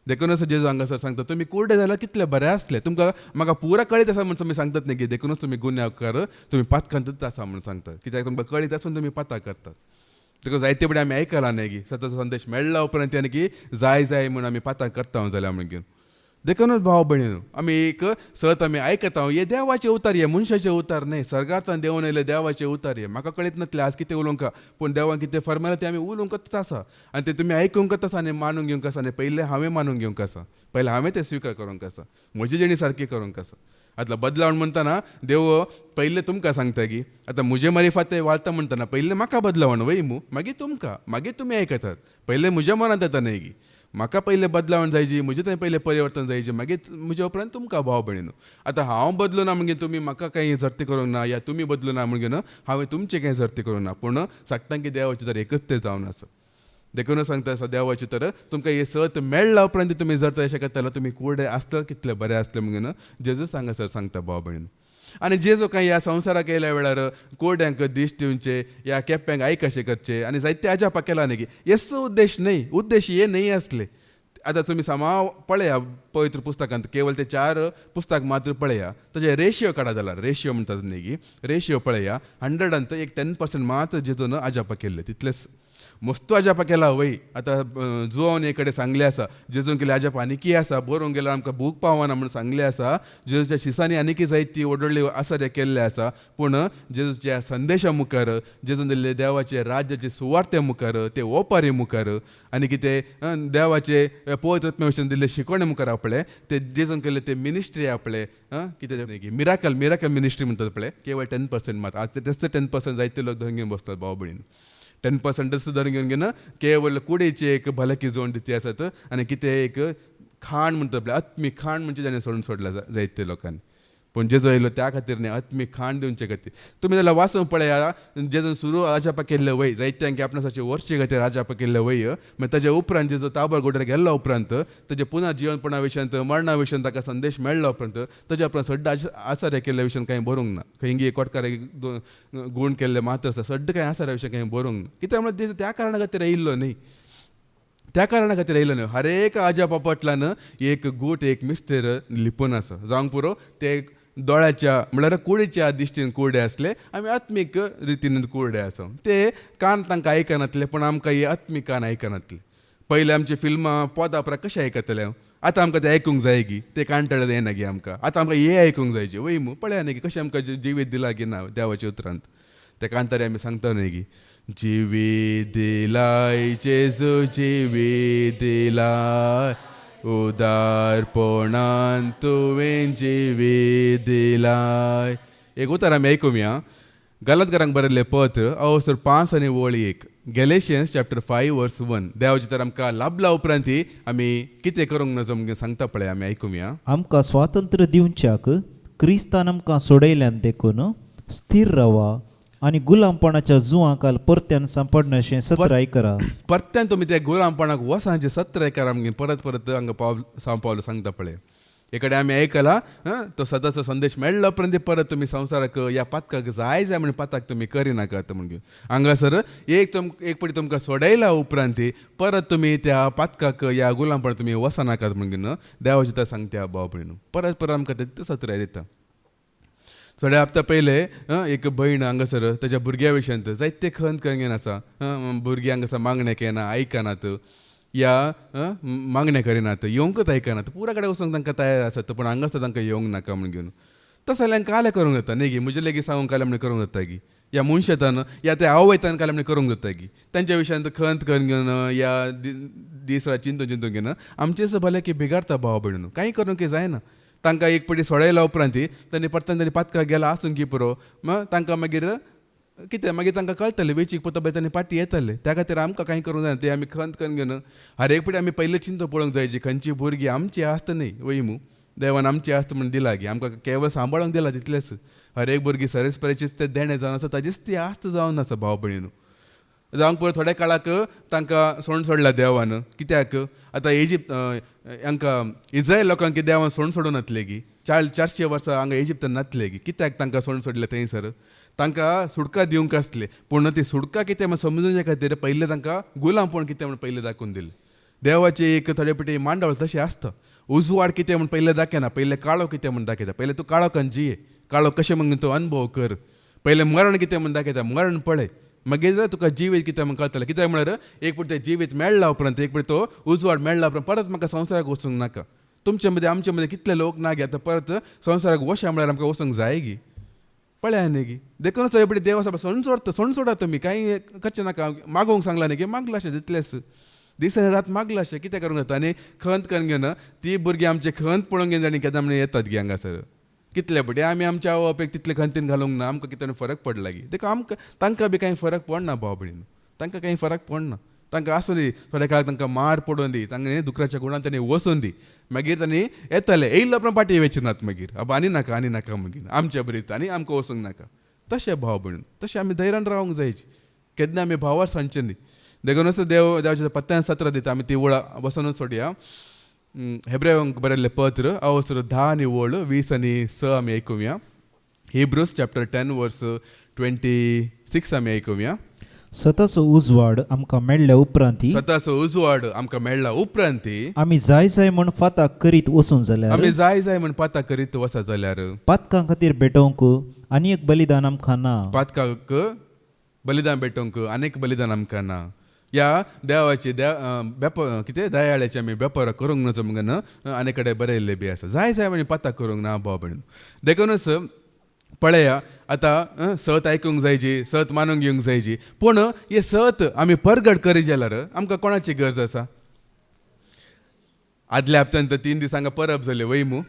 देखूनच जेजू हांगासर सांगता तुमी कुर्डे जाल्यार कितले बरें आसले तुमकां म्हाका पुरा कळीत आसा म्हण तुमी सांगतात न्ही की देखूनच तुमी गुन्यांवकार तुमी पातकांतच आसा म्हण सांगतात कित्याक तुमकां कळीत आसून तुमी पातां करतात देखून जायते फुडें आमी आयकलां न्ही की सताचो संदेश मेळ्ळा उपरांत आनी की जाय म्हूण आमी पातां करता जाल्यार म्हणून घेवन देखूनच भाव भयणीनो आमी एक सत आमी आयकता हे देवाचे उतार हे मनशाचे उतार न्ही सरकारांतल्यान देंवन येयले देवाचे उतार हे म्हाका कळीत नासले आज कितें उलोवंक पूण देवान कितें फरमायलें तें आमी उलोवंकच आसा आनी तें तुमी आयकूंकच आसा आनी मानून घेवंक आसा आनी पयलें हांवें मानून घेवंक आसा पयलें हांवें तें स्विकार करूंक आसा म्हजी जेणी सारकी करूंक आसा आतां बदलावण म्हणटना देव पयलें तुमकां सांगता की आतां म्हजे मारिफात तें वाळटा म्हणटना पयलें म्हाका बदलावण वय मागीर तुमकां मागीर तुमी आयकतात पयलें म्हज्या मनांत येता न्ही की म्हाका पयलें बदलावण जायची म्हजें थंय पयलें परिवर्तन जायचें मागीर म्हज्या उपरांत तुमकां भाव भयणीनो आतां हांव बदलो ना म्हणजे तुमी म्हाका कांय जर्ती करूंक ना या तुमी बदलो ना म्हणजे हांवें तुमचें कांय जर्ती करूंक ना पूण सांगता की देवाचें तर एकच तें जावन आसा देखूनच सांगता आसा देवाचें तर तुमकां हे सत मेळ्ळा उपरांत तुमी जर तशें करतालो तुमी कुर्डे आसता कितले बरें आसले म्हणून जेजू सांगासर सांगता भाव भयणीनो आनी जेजू कांय ह्या संवसाराक येयल्या वेळार कोड्यांक दिश्ट दिवचे या केप्यांक आयकशें करचे आनी जायते आजापा केला न्ही की हेचो उद्देश न्ही उद्देश हे न्ही आसले आतां तुमी सामाव पळया पवित्र पुस्तकांत केवळ ते 4 पुस्तक मात्र पळया ताजे रेशियो काडा जाल्यार रेशियो म्हणटात न्ही की रेशियो पळया 100 एक 10% मात्र जेजून आजापा केल्ले तितलेच मस्तो आजापा केला वय आतां जुवान एक कडेन सांगलें आसा जेजून केले आजापा आनीकी आसा बरोवंक गेल्यार आमकां भूक पावना म्हूण सांगलें आसा जेजूच्या शिसांनी आनीकी जायती व्हडली आसरे केल्ले आसा पूण जेजूच्या संदेशा मुखार जेजून दिल्ले देवाचे राज्याचे सुवार्ते मुखार ते ओपारी मुखार आनी कितें देवाचे पवित्र आत्म्या दिल्ले शिकवणे मुखार आपले ते जेजून केले ते मिनिस्ट्री आपले कितें मिराकल मिनिस्ट्री म्हणटात पळय केवळ 10% मात आतां तेच 10% जायते लोक धरून घेवन बसतात भाव भयणीन 10% धरून घेवन घेवन केवळ कुडीचे एक भलकी जोड दिती आसात आनी कितें एक खाण म्हणटा पळय आत्मीक खाण म्हणजे जाणें सोडून सोडला जायते लोकांनी पूण जेजू येयलो त्या खातीर न्ही आत्मीक खाण दिवचे खातीर तुमी जाल्यार वाचूंक पळया जेजून सुरू आजापा केल्ले वय जायत्यांक आपणासाचे वर्षे खातीर आजापा केल्ले वय मागीर ताच्या उपरांत जेजू ताबोर गोडेर गेल्लो उपरांत ताचे पुना जिवनपणा विशयांत मरणा विशयांत ताका संदेश मेळ्ळो उपरांत ताच्या उपरांत सड्ड आसारे केल्ल्या विशयान कांय बरोवंक ना खंय कोटकार गूण केल्ले मात्र आसा सड्ड कांय आसाऱ्या विशयान कांय बरोवंक ना कित्याक म्हळ्यार त्या कारणां खातीर येयल्लो न्ही त्या कारणां खातीर येयलो न्ही हर एक आजापा पटल्यान एक गूट एक मिस्तेर लिपून आसा जावंक पुरो ते दोळ्याच्या म्हळ्यार कुडीच्या दिश्टीन कुर्डे आसले आमी आत्मीक रितीन कुर्डे आसा ते कान तांकां आयकनातले पूण आमकां हे आत्मीक कान आयकनातले पयले आमचे फिल्मां पोदा परां कशें आयकतले आतां आमकां ते आयकूंक जाय गी ते कांटळे येना गी आमकां आतां आमकां हे आयकूंक जायचे वय पळया न्ही कशें आमकां जिवीत दिला गी ना देवाच्या उतरांत ते कांतारे आमी सांगता न्ही की जिवीत दिलाय जेजू जिवीत दिलाय उदारपणान तुवें जिवीत दिलाय एक उतार आमी आयकुया गलातकारांक बरयल्लें पत्र अवसर 5 आनी वळी 1 गॅलेशियन्स चॅप्टर 5 वर्स 1 देवाची तर आमकां लाभला उपरांत आमी कितें करूंक नजो म्हणून सांगता पळय आमी आयकुया आमकां स्वातंत्र्य दिवच्याक क्रिस्तान आमकां सोडयल्यान देखून स्थिर रावा आनी गुलामपणाच्या जुवांकाल परत्यान सांपडनाशें सत्राय करा परत्यान तुमी ते गुलामपणाक वसांचे सत्राय करा म्हणून परत हांगा पावलो सांगता पळय एकडे आमी आयकला तो सदाचो संदेश मेळ्ळो उपरांत परत तुमी संवसाराक ह्या पातकाक जाय म्हणून पाताक तुमी करिनाकात म्हणून हांगासर एक पटी तुमकां सोडयला उपरांत परत तुमी त्या पातकाक ह्या गुलामपण तुमी वसनाकात म्हणून देवाची तर सांगता भाव भयणू परत आमकां ते सत्राय दिता थोड्या हप्ता पयले एक भयण हांगासर ताच्या भुरग्या विशयांत जायते खंत करून आसा भुरगीं हांगासर मागणे केना आयकनात या मागणे करिनात येवंकच आयकनात पुरा कडेन वचूंक तांकां तयार आसात पूण हांगासर तांकां येवंक नाका म्हण घेवन तसं जाल्यार काले करूंक जाता न्ही गी म्हजे लेगीत सांगूंक काले म्हण करूंक जाता गी या मनशेतान या ते आवयतान काले म्हण करूंक जाता गी तांच्या विशयांत खंत करून घेवन या दीस रात चिंतून घेवन आमचेच भले की बिगाडता भाव भयणू कांय करूंक जायना तांकां एक पटी सोडयला उपरांत तांणी परतान पातकाक गेला आसून की पुरो तांकां मागीर कितें मागीर तांकां कळटलें वेचीक पोता पळय तांणी पाटी येतले त्या खातीर आमकां कांय करूंक जायना ते आमी खंत करून घेवन हर एक पटी आमी पयलीं चिंतो पळोवंक जाय जी खंयची भुरगीं आमची आसता न्ही वयमू देवान आमची आस्त म्हणून दिला की आमकां केवळ सांबाळूंक दिला तितलेंच. हर एक भुरगीं सरस्परेचीच ते देणें जावन आसा ताजीच ती आस्त जावन आसा भाव भयणीनू. जावंक पळय थोड्या काळाक तांकां सोण सोडला देवान. कित्याक आतां इजिप्त हांकां इस्रायल लोकांक देवान सोण सोडून नातले की 400 वर्सां हांगा इजिप्तान नातले की. कित्याक तांकां सोण सोडले थंयसर? तांकां सुडका दिवंक आसले. पूण ती सुडका कितें म्हण समजुचे खातीर पयलें तांकां गुलामपण कितें म्हण पयलें दाखोवन दिलें. देवाची एक थोडे पेटी मांडवळ तशें आसता. उजवाड कितें म्हण पयलें दाखयना, पयलें काळो कितें म्हण दाखयता. पयलें तूं काळोखान जिये, काळो कशें म्हणून तूं अनुभव कर. पयलें मरण कितें म्हण दाखयता, मरण पळय. मागीर तुका जिवीत कितें म्हण कळटलें. कित्याक म्हळ्यार एक पळय तें जिवीत मेळ्ळा उपरांत, एक पळय तो उजवाड मेळ्ळा उपरांत परत म्हाका संवसाराक वचूंक नाका. तुमचे मदीं आमचे मदीं कितले लोक ना गे आतां परत संवसाराक वशा म्हळ्यार आमकां वचूंक जाय गी. पळया न्ही गी. देखूनच एवढे देव आसा सण सोडा तुमी, कांय करचें नाका. मागोवंक सांगला न्ही गे, मागला अशें तितलेंच. दीस आनी रात मागला अशें कितें करूंक जाता. आनी खंत करून घेवन ती भुरगीं आमचे खंत पळोवंक घेवन जाणी केदां म्हण येतात गे हांगासर. कितले बडे आमी आमच्या आवय बापायक तितले खंतीन घालूंक ना. आमकां कितें फरक पडला गी. देखून आमकां तांकां बी कांय फरक पडना भाव भयणीन. तांकां कांय फरक पडना. तांकां आसूं दी थोड्या काळाक तांकां मार पडोवन दी, तांकां दुकराच्या गुणान तांणी वचून दी. मागीर तांणी येतले येयल्लो उपरांत पाटी वेचिनात मागीर. अब आनी नाका मागीर आमच्या बरीत आनी आमकां वचूंक नाका. तशें भाव भयणीन तशें आमी धैर्यान रावंक जायची. केन्ना आमी भावार सांगचें न्ही. देखूनच देवाच्या पत्त्यान सत्र दिता. आमी ती वळा वचनूच सोडया. हेब्रेयांक बरयल्लें पत्र अवसर 10 आनी 20 आनी 6 आमी आयकुया. हिब्रूज चॅप्टर 10 वर्स 26 आमी आयकुया. सताचो उजवाड आमकां मेळ्ळ्या उपरांत स्वताचो उजवाड आमकां मेळ्ळा उपरांत आमी जाय जाय म्हण फाताक करीत वचूं जाल्यार आमी जाय जाय म्हण पातां करीत वचा जाल्यार पातकां खातीर भेटोवंक आनी एक बलिदान आमकां ना. पातकाक बलिदान भेटोवंक अनेक बलिदान आमकां ना. ह्या देवाची कितें दयाळ्याची आमी बेपार करूंक नजो म्हणून आनी कडेन बरयल्ले बी आसा. जाय जाय म्हणजे पातां करूंक ना भाव भयण. देखूनच पळया आतां सत आयकूंक जायची, सत मानूंक घेवंक जायची. पूण हे सत आमी परगट करी जाल्यार आमकां कोणाची गरज आसा? आदल्या हप्त्यान 3 दीस हांगा परब जाले वैमू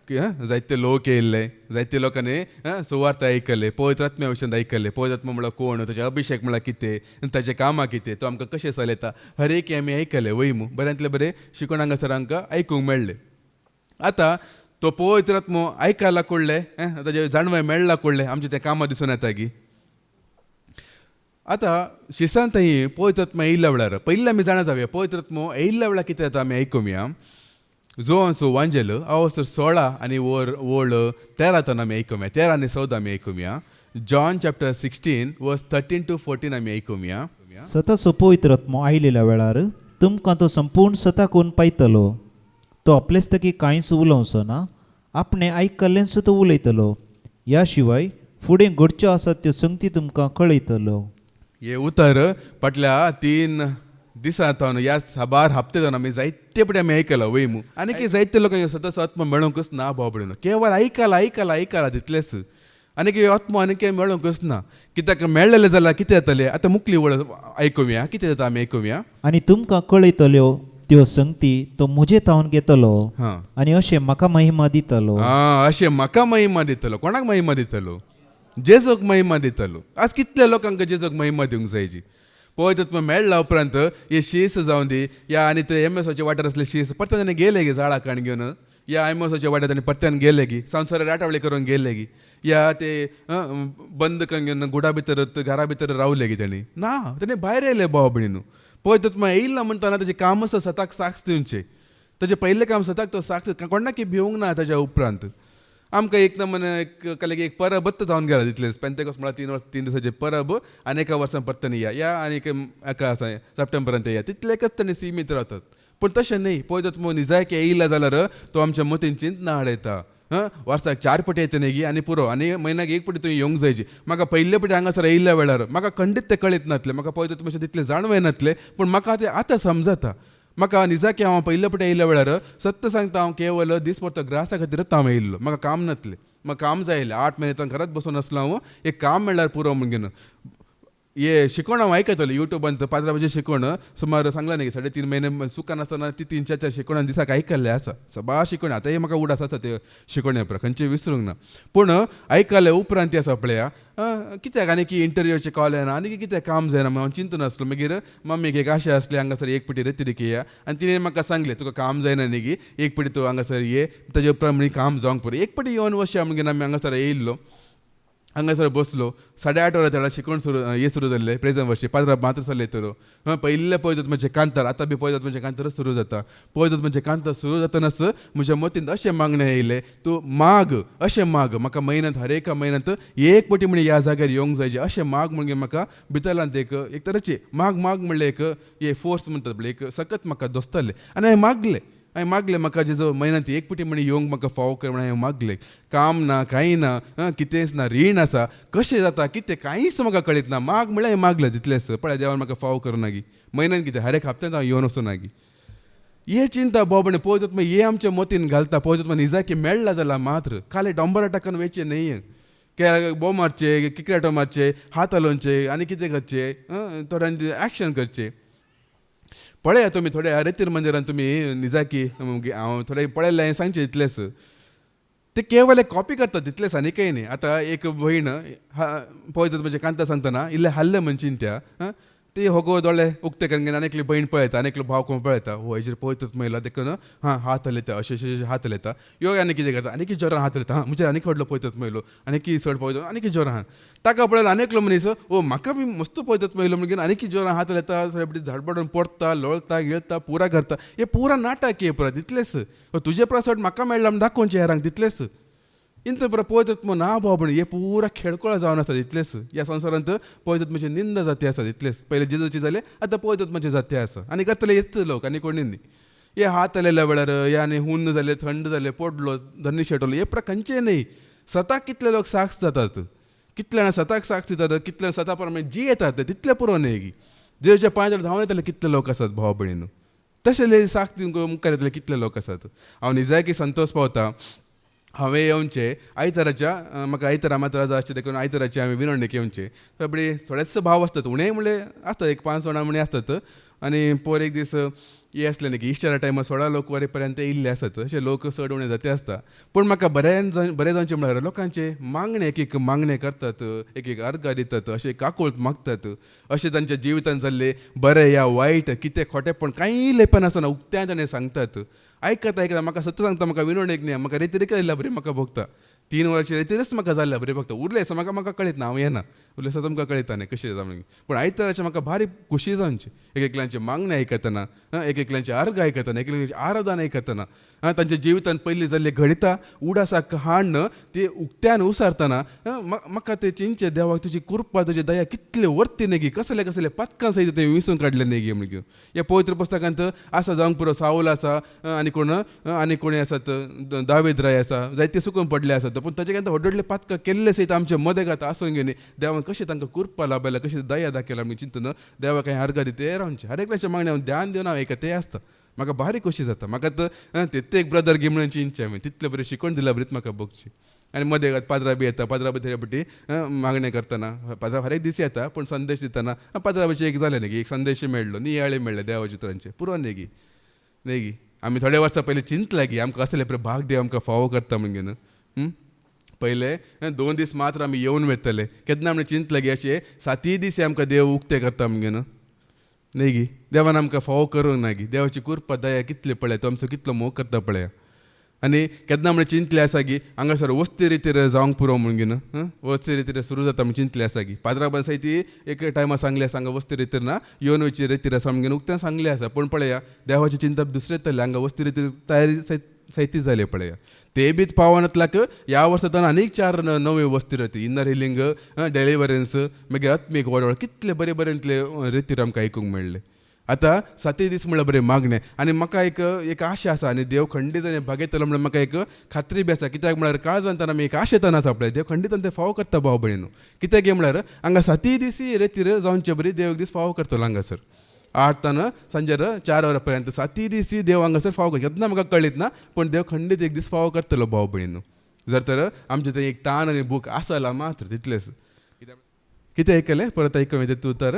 की जायते लोक येयल्ले. जायते लोकांनी सुवार्थ आयकले, पवित्र आत्म्या विशयी आयकले. पवित्र आत्मा म्हळ्यार कोण, ताचे अभिषेक म्हळ्यार कितें, ताचे कामां कितें, तो आमकां कशें चलयता, हर एक आमी आयकले वैमू. बऱ्यांतले बरें शिकून हांगासर आमकां आयकूंक मेळ्ळें. आतां तो पवित्र आत्मो आयकायला कोडले, ताचे जाणवे मेळ्ळा कोडले, आमचे ते कामां दिसून येता की. आतां शिसांत पवित्र आत्मा येयल्ल्या वेळार पयलीं आमी जाणा जावया पवित्र आत्मो येयल्ल्या वेळार कितें जाता आमी आयकुया. जोहांचो वांजेल अवसर 16 आनी वळ 13 आमी आयकुया. 13 आनी 14 आमी आयकुया. जॉन चॅप्टर 16 वर्स 13 to 14 आमी आयकुया. सताचो पवित्र आत्मो आयलेल्या वेळार तुमकां तो संपूर्ण सता करून पायतलो. तो आपलेच तकी कांयच उलोवचो ना, आपणें आयकल्लेंच तो उलयतलो. ह्या शिवाय फुडें घडच्यो आसात त्यो संगती तुमकां कळयतलो. हे उतर फाटल्या 3 दिसां ह्या साबार हप्ते जावन आमी जायते पटी आमी आयकलां वैमू. आनी जायते लोकांक सतत आत्मा मेळोंकच ना भाव भयण. केवळ आयकलां तितलेंच. आनी आत्मा आनी मेळोंकच ना. कित्याक मेळ्ळेले जाल्यार कितें जातलें? आतां मुखली वळ आयकुया. कितें जाता आमी आयकुया. आनी तुमकां कळयतल्यो त्यो संगती तो म्हजे तावन घेतलो आनी अशें म्हाका महिमा दितलो. अशें म्हाका महिमा दितलो. कोणाक महिमा दितलो? जेजूक महिमा दितलो. आज कितले लोकांक जेजूक महिमा दिवंक जायची. पळयत आत्मा मेळ्ळा उपरांत हे शीस जावन दी या आनी ते एमएसाचे वाठार आसले शीस परत ताणें गेले गे झाडां काण घेवन. या एमएसाच्या वाट्यार ताणें परत्यान गेले गी. संवसार राटावळी करून गेले गी. या ते बंद करून घेवन गुडा भितर घरा भितर रावले गी ताणी ना. ताणें भायर येयले भाव भयणीनू. पळयत आत्मा येयला म्हणटाना ताचें काम आसा सताक साक्ष दिवचें. ताचें पयलें काम सताक तो साक्ष कोणाक भिवंक ना. ताच्या उपरांत आमकां एक कलेगी एक परबत जावन गेला तितलेंच. पेंतेकोस्त म्हळ्यार 3 दिसाचें परब आनी एका वर्सान परतन या आनी एका सप्टेंबरांत या. तितलेकच ताणें सीमीत रावतात. पूण तशें न्ही. पळयत मग निजायक येयला जाल्यार तो आमच्या मतीन चिंतना हाडयता. वर्साक 4 पटी येता न्ही गी आनी पुरो आनी म्हयन्याक 1 पटी तुवें येवंक जायची. म्हाका पयले पटी हांगासर येयल्ल्या वेळार म्हाका खंडीत तें कळीत नासलें. म्हाका पळयत मातशें तितलें जाणवें नासलें. पूण म्हाका तें आतां समजता. म्हाका निजाक हांव पयले पटी येयल्या वेळार सत्य सांगता हांव केवळ दीस परतो ग्रासा खातीरच हांव येयल्लो. म्हाका काम नासलें. म्हाका काम जायलें. 8 म्हयने घरात बसून आसलो हांव. एक काम मेळ्ळ्यार पुरो म्हण घेवन हे शिकवण हांव आयकतलो युट्यूबान 15 बजे शिकवण सुमार सांगला न्ही 3.5 म्हयने सुकान आसतना ती 3-4 शिकवण दिसाक आयकल्ले आसा सबा शिकवण आतां हे म्हाका उडास आसा ते शिकवणे उपरांत खंयचे विसरूंक ना पूण आयकले उपरांत ती आसा पळया कित्याक आनी की इंटरव्यूचे कॉल येना आनी कित्याक काम जायना हांव चिंतून आसलो मागीर मम्मीक एक आशा आसली हांगासर एक पिटी रेती या आनी तिणें म्हाका सांगलें तुका काम जायना न्ही गी एक पिटी तूं हांगासर ये ताजे उपरांत म्हणी काम जावंक पुरो एक पिटी येवन वचया म्हणून आमी हांगासर येयल्लो हांगासर बसलो 8:30 वरां तेन्ना शिकवण सुरू जाल्लें प्रेझेंट वर्शी 15 मात्र जाल्ले तर पयले पळयतात म्हणजे कांतार आतां बी पळयतात म्हणजे कांतार सुरू जाता पळयतात म्हणजे कांतार सुरू जातनाच म्हज्या मतींत अशें मागणें येयलें तूं माग अशें माग म्हाका म्हयन्यांत हर एका म्हयन्यांत एक पटी म्हणजे ह्या जाग्यार येवंक जायचे अशें माग म्हणजे म्हाका भितरल्यान एक तरेचे माग म्हणलें एक हे फोर्स म्हणटात पळय एक सखत म्हाका दोस्तालें आनी हांवें मागलें म्हाका जेजो म्हयन्यांत एक पटी म्हण येवंक म्हाका फावो कर म्हणून हांवें मागलें काम ना कांय ना कितेंच ना रीण आसा कशें जाता कितें कांयच म्हाका कळीत ना माग म्हळ्यार हांवें मागलें तितलेंच पळय देवान म्हाका फावो करूं गी म्हयन्यान कितें हर एक हप्त्यांत हांव येवन वचूं गी हे चिंता बोबणे पळयतात मागीर हे आमच्या मतीन घालता पळयतात मागीर निजाकी मेळ्ळा जाल्यार मात्र खाली डंबरा टाकून वेचे न्हय बो मारचे किक्रेटो मारचे हात हलोवचे आनी कितें करचे थोड्यांनी एक्शन करचे पळया तुमी थोड्या रेतीर मंदिरान तुमी निजाकी हांव थोडे पळयलें सांगचे इतलेंच ते केवल एक कॉपी करतात तितलेंच आनी काही न्ही आतां एक भयण पळयतात म्हणजे कांता सांगतना इल्ले हल्ले म्हणचीन त्या ती होगो दोळे उक्ते करून आनी एकली भयण पळयता आनी एकलो भाव कोण पळयता हो हेजेर पळयतात महिला देखून हात हलयता अशें हात हलयता ह्यो आनी कितें करता आनी कितें जोरान हात हलयता म्हणजे आनी व्हडलो पळयतात महिलो आनी की चड पळयता आनी कितें जोरान ताका पळयलो आनी एकलो मनीस म्हाका बी मस्त पळयतात महिलो म्हणून आनी कितें जोरान हात हलयता धडपडून पडटा लोळता गिळता पुरा करता हे पुरा नाटक हे परत तितलेंच तुजे प्रसट म्हाका मेळ्ळा म्हण दाखोवचें हेरांक तितलेंच इंत बरं पळयतात मग ना बाबण हे पुरा खेळकोळा जावन आसात इतलेंच ह्या संवसारांत पळयतात म्हणजे निंद जाती आसात इतलेंच पयले जेजूची जाले आतां पळयतात म्हणजे जाती आसा आनी करतले येत लोक आनी कोणी न्ही हे हात हलयल्या वेळार हे आनी हुन्न जाले थंड जाले पडलो धनी शेटलो हे खंयचे न्ही सताक कितले लोक साक्ष जातात कितले जाणां सताक साक्ष दितात कितले सता प्रमाणे जी येतात तितले पुरो न्ही गी देवच्या पांयार धांवन येताले कितले लोक आसात भाव भयणीन तशें साक्ष मुखार येतले कितले लोक आसात हांव निजायकी संतोश पावता हांवें येवचे आयताराच्या म्हाका आयतारा मात्र रजा आसचे देखून आयताराचे हांवें विनवणेक येवचे थोडे थोडेच भाव आसतात उणें म्हणले आसतात एक 5 जाणां म्हणे आसतात आनी पोर एक दीस हे असले न्ही की इश्टारा टायमार 16 लोक वरे पर्यंत येयल्ले आसतात अशे लोक चड उणे जाते आसता पूण म्हाका बरे जावचे म्हळ्यार लोकांचे मागणे एक मागणे करतात एक अर्घ दितात अशे काकूळट मागतात अशे तांच्या जिवितांत जाल्ले बरें या वायट कितें खोटेपण कांय लेपन आसना उक्त्यान ताणें सांगतात आयकता म्हाका सत्य सांगता म्हाका विनवणेक न्ही म्हाका रेती केल्ल्या बरी म्हाका भोगता 3 वर्सां रेतीरच म्हाका जाल्ल्या बरी भोगता उरलें आसा म्हाका कळीत ना हांव येना उरलें आसा तुमकां कळयता न्ही कशें जाता म्हणून पूण आयताराचें म्हाका भारी खुशी जावची एकल्यांचे मागणे आयकतना एकल्यांचे अर्घ आयकतना एकल्यांचे आराधन आयकतना तांच्या जिवितांत पयलीं जाल्ले घडिता उडासाक हाडन ते उक्त्यान उसारतना म्हाका ते चिंचे देवाक तुजी कृपा तुजी दया कितले वर्ती न्ही कसले कसले पथकां सयत ते विसरून काडले न्ही म्हणून ह्या पवित्र पुस्तकांत आसा जावंक पुरो सावल आसा आनी कोणी आसात दावीद राय आसा जायते सुकून पडले आसात पूण ताचे कांय व्हडले पथकां केल्ले सयत आमच्या मदें घाता आसून घेवन देवान कशें तांकां कृपा लाभयला कशें दया दाखयला आमी चिंतून देवा कांय अर्घ दिते रावचे हर एकल्याच्या मागणे हांव ध्यान दिवन हांव ते आसता म्हाका भारी खोशी जाता म्हाका ते एक ब्रदर घे म्हणून चिंतचे हांवें तितले बरें शिकवण दिल्या बरीत म्हाका भोगची आनी मदें घात पाद्रा बी येता पाद्रा बी बटी मागणें करतना पाद्रा हर एक दीस येता पूण संदेश दितना पाद्रा बशें एक जालें न्ही एक संदेश मेळ्ळो नियाळे मेळ्ळे देवाचित्रांचे पुरो न्ही गी आमी थोडे वर्सां पयलीं चिंतले गी आमकां असले पळय भाग देव आमकां फावो करता म्हणून पहिले 2 दीस मात्र आमी येवन वयतले केन्ना आमी चिंतले गी अशें 7 दीस आमकां देव उक्ते करता म्हणून न्ही गी देवान आमकां फावो करूंक ना गी देवाची कृपा दया कितले पळय तो आमचो कितलो मोग करता पळय आनी केन्ना म्हणून चिंतले आसा की हांगासर वस्ती रितीर जावंक पुरो म्हणून वस्ती रितीर सुरू जाता म्हणून चिंतले आसा की पाद्रा बस ती एक टायमार सांगले आसा हांगा वस्ती रितीर ना येवन वयची रितीर आसा म्हणून उक्तें सांगलें आसा पूण पळया देवाची चिंता दुसरें तरलें हांगा वस्ती रितीर तयारी सैती जाले पळया ते बीत पावनातलाक ह्या वर्सांत आनीक 4 नवे वस्ती रिती इन्नर हिलिंग डेलिव्हरन्स मागीर आत्मीक व्हड कितले बरे इतले रितीर आमकां आयकूंक मेळ्ळे आतां 7 दीस म्हळ्यार बरें मागणें आनी म्हाका एक आशा आसा आनी देव खंडीत आनी भागयतलो म्हणून म्हाका एक खात्री बी आसा कित्याक म्हळ्यार काळजांत आमी एक आशेतान आसा पळय देव खंडीत ते फावो करता भाव भयणू कित्याक हे म्हळ्यार हांगा 7 दीस रेतीर जावचे बरी देव एक दीस फावो करतलो हांगासर 8 तान सांजेर 4 वरां पर्यंत 7 दीस देव हांगासर फावो करता केन्ना म्हाका कळीत ना पूण देव खंडीत एक दीस फावो करतलो भाव भयणू जर तर आमचे थंय एक ताण आनी भूक आसला मात्र तितलेंच कितें आयकलें परत आयकूं येता तूं तर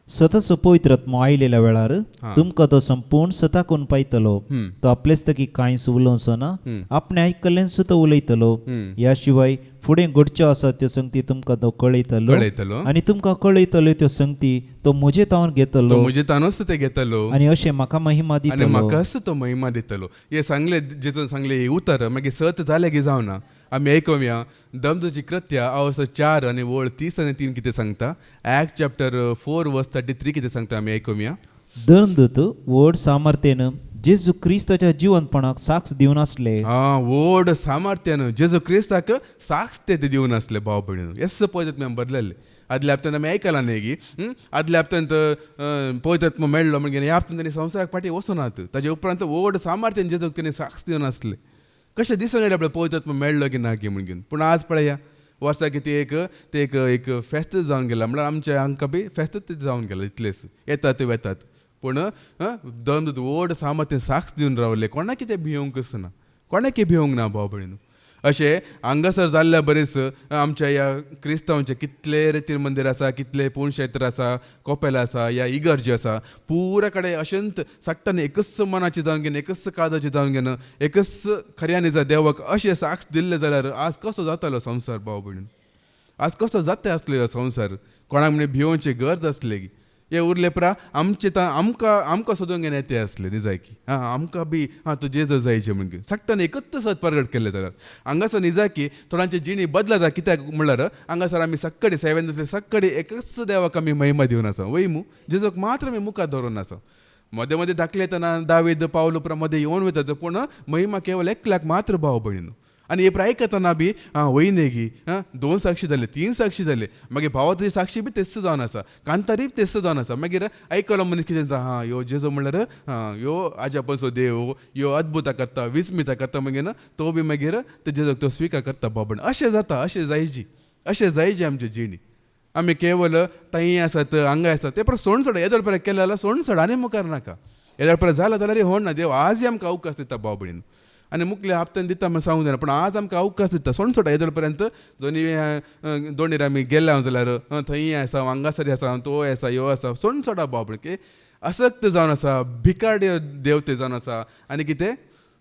सतत पवित्रत्म आयलेल्या वेळार हा. तुमकां तो संपूर्ण सताकून पायतलो. हम्म. तो आपलेच तकी कांयच उलोवचो ना, हम्म. आपणे आयकल्लेंच तो उलयतलो. हम्म. ह्या शिवाय फुडें घडच्यो आसा त्यो संगती तुमकां तो कळयतलो. कळयतलो आनी तुमकां कळयतल्यो त्यो संगती तो म्हजे तावन तो घेतलो म्हजे तानूच ते घेतलो आनी अशें म्हाका महिमा आनी दितलो. म्हाकाच तो महिमा दितलो. हे सांगले जेजून सांगले हे उतर मागीर सत जाले की जावना. आमी आयकोवया दमदूची कृत्या अवस 4 आनी वळ 30 आनी 3 कितें सांगता. ऍक्ट चॅप्टर 4 वर्स 33 कितें सांगता आमी आयकोवया. धर्मदूत व्हड सामर्थ्येन जेजू क्रिस्ताच्या जिवंतपणाक साक्ष दिवन आसले. व्हड सामर्थ्यान जेजू क्रिस्ताक साक्ष ते दिवन आसले भाव भयणीनो. येस पळयत आमी बदलले. आदल्या हप्त्यान आमी आयकलां न्ही की आदल्या हप्त्यान पळयत मेळ्ळो म्हणजे ह्या हप्त्यान ताणी संवसाराक फाटी वचनात. ताजे उपरांत व्हड सामर्थ्यान जेजूक ताणी साक्ष दिवन आसले. कशें दिसून येयलें आपल्याक पळयत मेळ्ळो की ना की म्हणून. पूण आज पळया वर्सा की ते एक फेस्त जावन गेला म्हणल्यार आमच्या हांकां बी फेस्तच जावन गेला इतलेच येतात वेतात. पूण दमदूत व्हड सामर्थ्यान साक्ष दिवन रावले. कोणाक कितें भियोंकच ना, कोणाक भियोंक ना भाव भयणीनो. अशें हांगासर जाल्ल्या बरेच आमच्या ह्या क्रिस्तांवांचे कितले रितीर मंदिर आसा, कितले पुणक्षेत्र आसा, कोपेल आसा, ह्या इगर्जी आसा, पुरा कडेन अशेंत साकटान एकच मनाची जावन घेवन एकच काळजाची जावन घेवन एकच खऱ्यांनी जर देवाक अशें साक्ष दिल्ले जाल्यार आज कसो जातालो संवसार भाव भयणीनो. आज कसो जाता आसलो ह्यो संवसार. कोणाक म्हणजे भियोवची गरज आसली की हे उरले पुरा आमचे आमकां सोदून घेवन येते आसले न्ही जाय की आमकां बी तूं जेजू जायचे म्हणून साकटान एकच सत प्रगट केले जाल्यार हांगासर न्ही जाय की थोड्यांची जिणी बदलता. कित्याक म्हणल्यार हांगासर आमी सक्कडे सेवेंतले सक्कडे एकच देवाक आमी महिमा दिवन आसा. वय मू जेजूक मात्र आमी मुखार धरून आसा. मदें मदें दाखले येतना दावीद पावलो उपरांत मदें येवन वयतात पूण महिमा केवळ एकल्याक मात्र भाव भयणीनो. आनी हे आयकतना बी वय न्ही गी 2 साक्षी जाले 3 साक्षी जाले मागीर भावाची साक्षी बी तेच जावन आसा, कांतारी बी तेच जावन आसा. मागीर आयकलो मनीस कितें जाता ह्यो जेजू म्हणल्यार ह्यो आजापसो देव, ह्यो अद्भुतां करता, विस्मितां करता. मागीर तो बी मागीर ते जेजूक तो स्विकार करता बाबण. अशें जाता, अशें जायची आमची जिणी. आमी केवळ थंय आसात हांगा आसात ते परत सोण सोडा. येदोळ परत केलें जाल्यार सोण सोडा आनी मुखार नाका. येदोळ परत जालें जाल्यार होण ना. देव आज आमकां अवकाश दिता भाव भयणीनो. आनी मुखल्या हप्त्यान दिता म्हणून सांगूंक जायना. पूण आज आमकां अवकाश दिता सोण सोडा. येदोळ पर्यंत दोनीर आमी गेल्या जाल्यार थंय आसा, हांगासर आसा, तो आसा, ह्यो आसा, सोण सोडा भाव भयणी. आसक्त जावन आसा, भिकारडे देवते जावन आसा. आनी कितें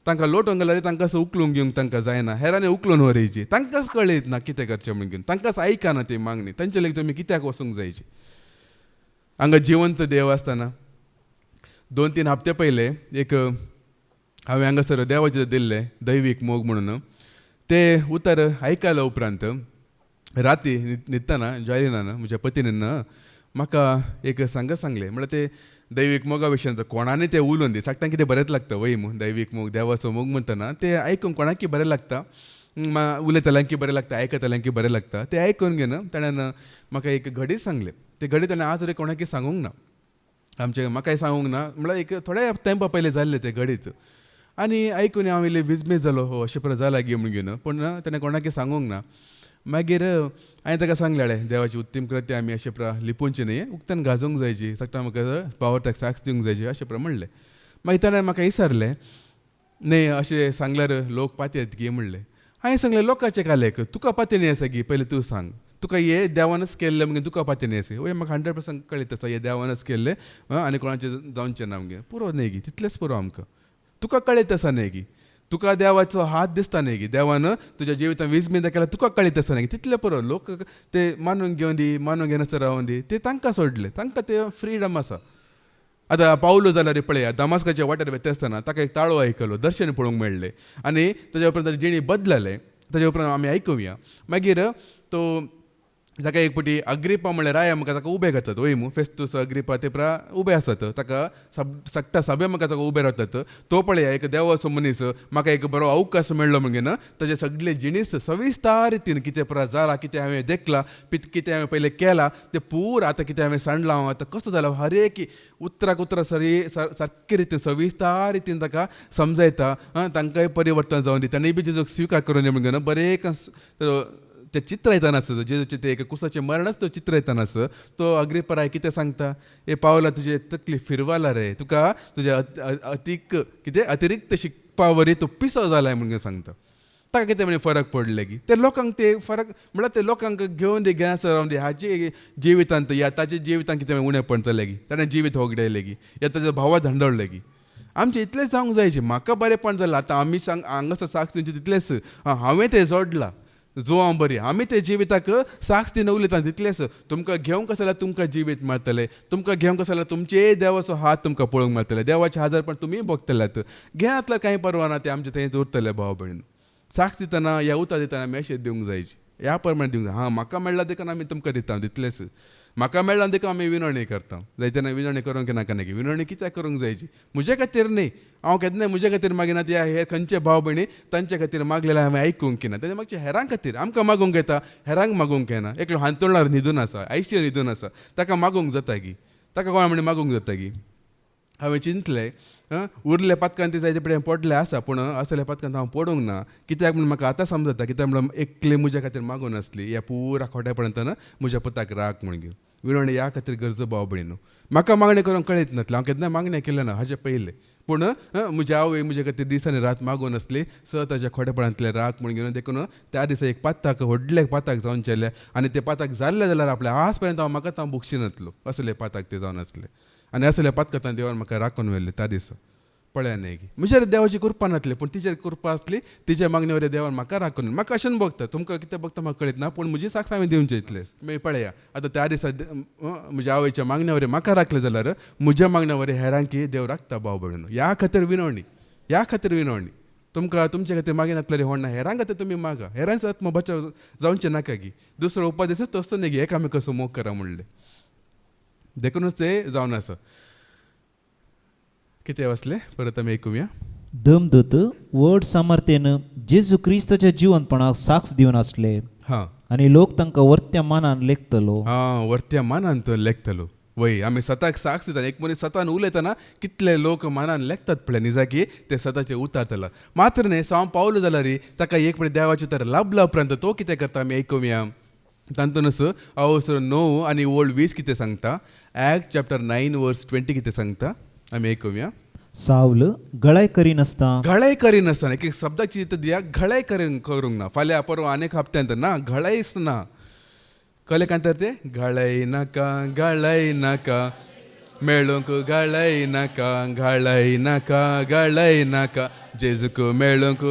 तांकां लोटोवंक गेल्यार तांकां असो उखलूंक घेवंक तांकां जायना. हेरांनी उखलून व्हरयची. तांकांच कळयत ना कितें करचें म्हणून. तांकांच आयकना ती मागणी. तांचे लेगीत तुमी कित्याक वचूंक जायची. हांगा जिवंत देव आसतना 2-3 हप्ते पयले एक हांवें हांगासर देवाचें दिल्लें दैवीक मोग म्हणून. ते उतर आयकल्या उपरांत राती न्हिदतना जॉयलिनान म्हज्या पत्नीन म्हाका एक सांगलें. म्हळ्यार ते दैवीक मोगा विशयान कोणानूय ते उलोवन दी साकटान कितें बरेंच लागता वय मू दैवीक मोग देवाचो मोग म्हणटना ते आयकूंक कोणाकय बरें लागता. उलयतल्यांकी बरें लागता, आयकतल्यांकी बरें लागता. ते आयकून घेवन ताणें म्हाका एक घडी सांगलें. ते घडी ताणें आज तरी कोणाकय सांगूंक ना, आमचे म्हाकाय सांगूंक ना. म्हळ्यार एक थोड्या तेंपा पयलीं जाल्ले ते घडीत. आनी आयकून हांव इल्लें विजमेत जालो. हो अशें परत जाला गे म्हणून घेवन. पूण ताणें कोणाकय सांगूंक ना. मागीर हांवें ताका सांगलें देवाची उत्तीम कृत्य आमी अशें प्र लिपोवची न्ही, उक्त्यान गाजोवंक जायची, सगळ्या म्हाका पावर ताका साक्ष दिवंक जायची अशें प्र म्हणलें. मागीर ताणें म्हाका विचारलें न्ही अशें सांगल्यार लोक पातयेत गे म्हणलें. हांवें सांगलें लोकांचे कालेक तुका पातयणी आसा गी पयलीं तूं सांग. तुका हे देवानच केल्लें म्हणजे तुका पातयणी आसा. वय म्हाका 100% कळीत आसा हे देवानच केल्लें आनी कोणाचें जावचें ना म्हणजे पुरो न्ही गी तितलेंच पुरो आमकां. तुका कळीत आसा न्ही गी, तुका देवाचो हात दिसता न्ही गी, देवान तुज्या जिवितांत विजमेद केल्यार तुका कळीत आसा न्ही गी तितलें पुरो. लोक ते मानून घेवन दी, मानून घेनासर रावून दी ते तांकां सोडलें. तांकां ते फ्रीडम आसा. आतां पावलो जाल्यार पळया दमास्काच्या वाटेर वेता आसतना ताका एक ताळो आयकलो, दर्शन पळोवंक मेळ्ळें आनी ताज्या उपरांत ताची जिणी बदलले. ताज्या उपरांत आमी आयकुया. मागीर तो ताका एक फावटी अग्रिपा म्हणल्यार राया म्हाका ताका उबे घातात. वय मू फेस्तूस अग्रिपा ते प्रा उबे आसात. ताका सक्ता सभे म्हाका ताका उबे रावतात. तो पळया एक देवाचो मनीस म्हाका एक बरो अवकाश मेळ्ळो म्हणून ताजे सगळे जिणीस सविस्तार रितीन कितें प्रा जाला, कितें हांवें देखला, कितें हांवें पयलें केलां तें पूर आतां कितें हांवें सांडलां, हांव आतां कसो जाला हर एक उतराक उतरां सारके रितीन सविस्तार रितीन ताका समजयता. तांकांय परिवर्तन जावन दी. ताणें बी जेजूक स्विकार करून म्हणून बरें ते चित्र येतानास जेजूचे ते एक कुसाचें मरणच तो चित्र येतानास तो अग्रिपराय कितें सांगता. हे पावला तुजे तकली फिरवाला रे, तुका तुजे अतिरिक्त शिकपा वरी तूं पिसो जालाय म्हणून सांगता. ताका कितें म्हणजे फरक पडले की ते लोकांक ते फरक म्हळ्यार ते लोकांक घेवन दी घेनासर रावन दी हाचे जिवितांत या ताचे जिवितांत कितें उणेपण जालें की ताणें जिवीत होगडयलें की या ताच्या भावा धंडवळलें की आमचें इतलेंच जावंक जायचें म्हाका बरेंपण जालां आतां आमी हांगासर साक्ष दिवचें तितलेंच हांवें तें जोडलां जो हांव बरी आमी ते जिविताक साक्ष दिवन उलयता तितलेंच तुमकां घेवंक आसा जाल्यार तुमकां जिवीत मेळटलें तुमकां घेवंक आसा जाल्यार तुमचे देवाचो हात तुमकां पळोवंक मेळटलें देवाचें हाजरपण तुमी भोगतल्यात घेयातल्यार कांय परवा ना तें आमचें थंय उरतलें भाव भयण साक्ष दितना ह्या उतर दितना आमी अशें दिवंक जायची ह्या प्रमाणे दिवंक जाय म्हाका मेळ्ळां देखून आमी तुमकां दिता तितलेंच म्हाका मेळ्ळां देखून आमी विनवणी करता जायतेना विनवणी करूंक नाका न्ही विनवणी कित्याक करूंक जायची म्हजे खातीर न्ही हांव केन्ना म्हजे खातीर मागिना त्या हे खंयचे भाव भयणी तांचे खातीर मागलेले हांवें आयकूंक ना तेन्ना मागचे हेरां खातीर आमकां मागूंक येता हेरांक मागूंक येना एकलो हांतोळणार न्हिदून आसा आयसीयू न्हिदून आसा ताका मागूंक जाता की ताका कोणा म्हणून मागूंक जाता की हांवें चिंतलें उरले पातकांत ती जायते पडेन पडले आसा पूण असले पातकांत हांव पडूंक ना कित्याक म्हूण म्हाका आतां समजता कित्याक म्हणून एकले म्हज्या खातीर मागून आसली ह्या पुरा खोट्यापणांतन म्हज्या पुताक राख म्हूण घेवन विनवणी ह्या खातीर गरज भाव भयणू म्हाका मागणें करूंक कळीत नासलें हांव केन्ना मागणें केलें ना हाचे पयलें पूण म्हज्या आवय म्हजे खातीर दिसांनी रात मागून आसली ताच्या खोटेपणांतले राख म्हूण घेवन देखून त्या दिसा एक पाताक व्हडले पाताक जावन चेल्ले आनी ते पाताक जाल्ले जाल्यार आपल्या आज पर्यंत हांव म्हाका हांव बुकशी नासलो असले पाताक ते जावन आसले आनी असल्या पातकांत देवान म्हाका राखून व्हेल्ले त्या दिसा पळया न्ही म्हजेर देवाची कृपा नासली पूण तिचेर कृपा आसली तिच्या मागणे वरें देवान म्हाका राखून म्हाका अशें भोगता तुमकां कितें भोगता म्हाका कळीत ना पूण म्हजी साक्ष हांवें दिवचें इतलेंच मागीर पळया आतां त्या दिसा म्हज्या आवयच्या मागण्या वरें म्हाका राखलें जाल्यार म्हज्या मागण्या वरें हेरांकी देव राखता भाव भयणू ह्या खातीर विनवणी तुमकां तुमचे खातीर मागी नासलें व्हडना हेरां खातीर तुमी मागा हेरांचो आत्म बचाव जावचें नाका की दुसरो उपादेशूच तसो न्ही एकामेकाचो मोग करा म्हणलें देखूनच ते जावन आसा कितें वाचलें परत आमी ऐकुया दमदूत व्हड सामर्थ्येन जेजू क्रिस्ताच्या जिवंतपणाक साक्ष दिवन आसले हां आनी लोक तांकां वर्त्या मानान लेखतलो वर्त्या मानान लेखतलो वय आमी सताक साक्ष दिता एक मनीस सतान उलयतना कितले लोक मानान लेखतात पळय निजा की ते सताचे उतार जाला मात्र न्ही साव पावलो जाल्यार ताका एक पळय देवाचे उतार लाभला उपरांत तो कितें करता आमी ऐकुया तातूंतच अवसर 9 आनी ओल्ड 20 कितें सांगता ॲक्ट चॅप्टर 9 वर्स 20 कितें सांगता आमी ऐकुया सावल गळाय करिनासता घळाय करिनासतना एक शब्दाची इथं दिया घळाय करूंक ना फाल्यां परवा अनेक हप्त्यांत ना घळायच ना कले कांतर ते घळाय नाका मेळूंक घळाय नाका जेजूक मेळूंक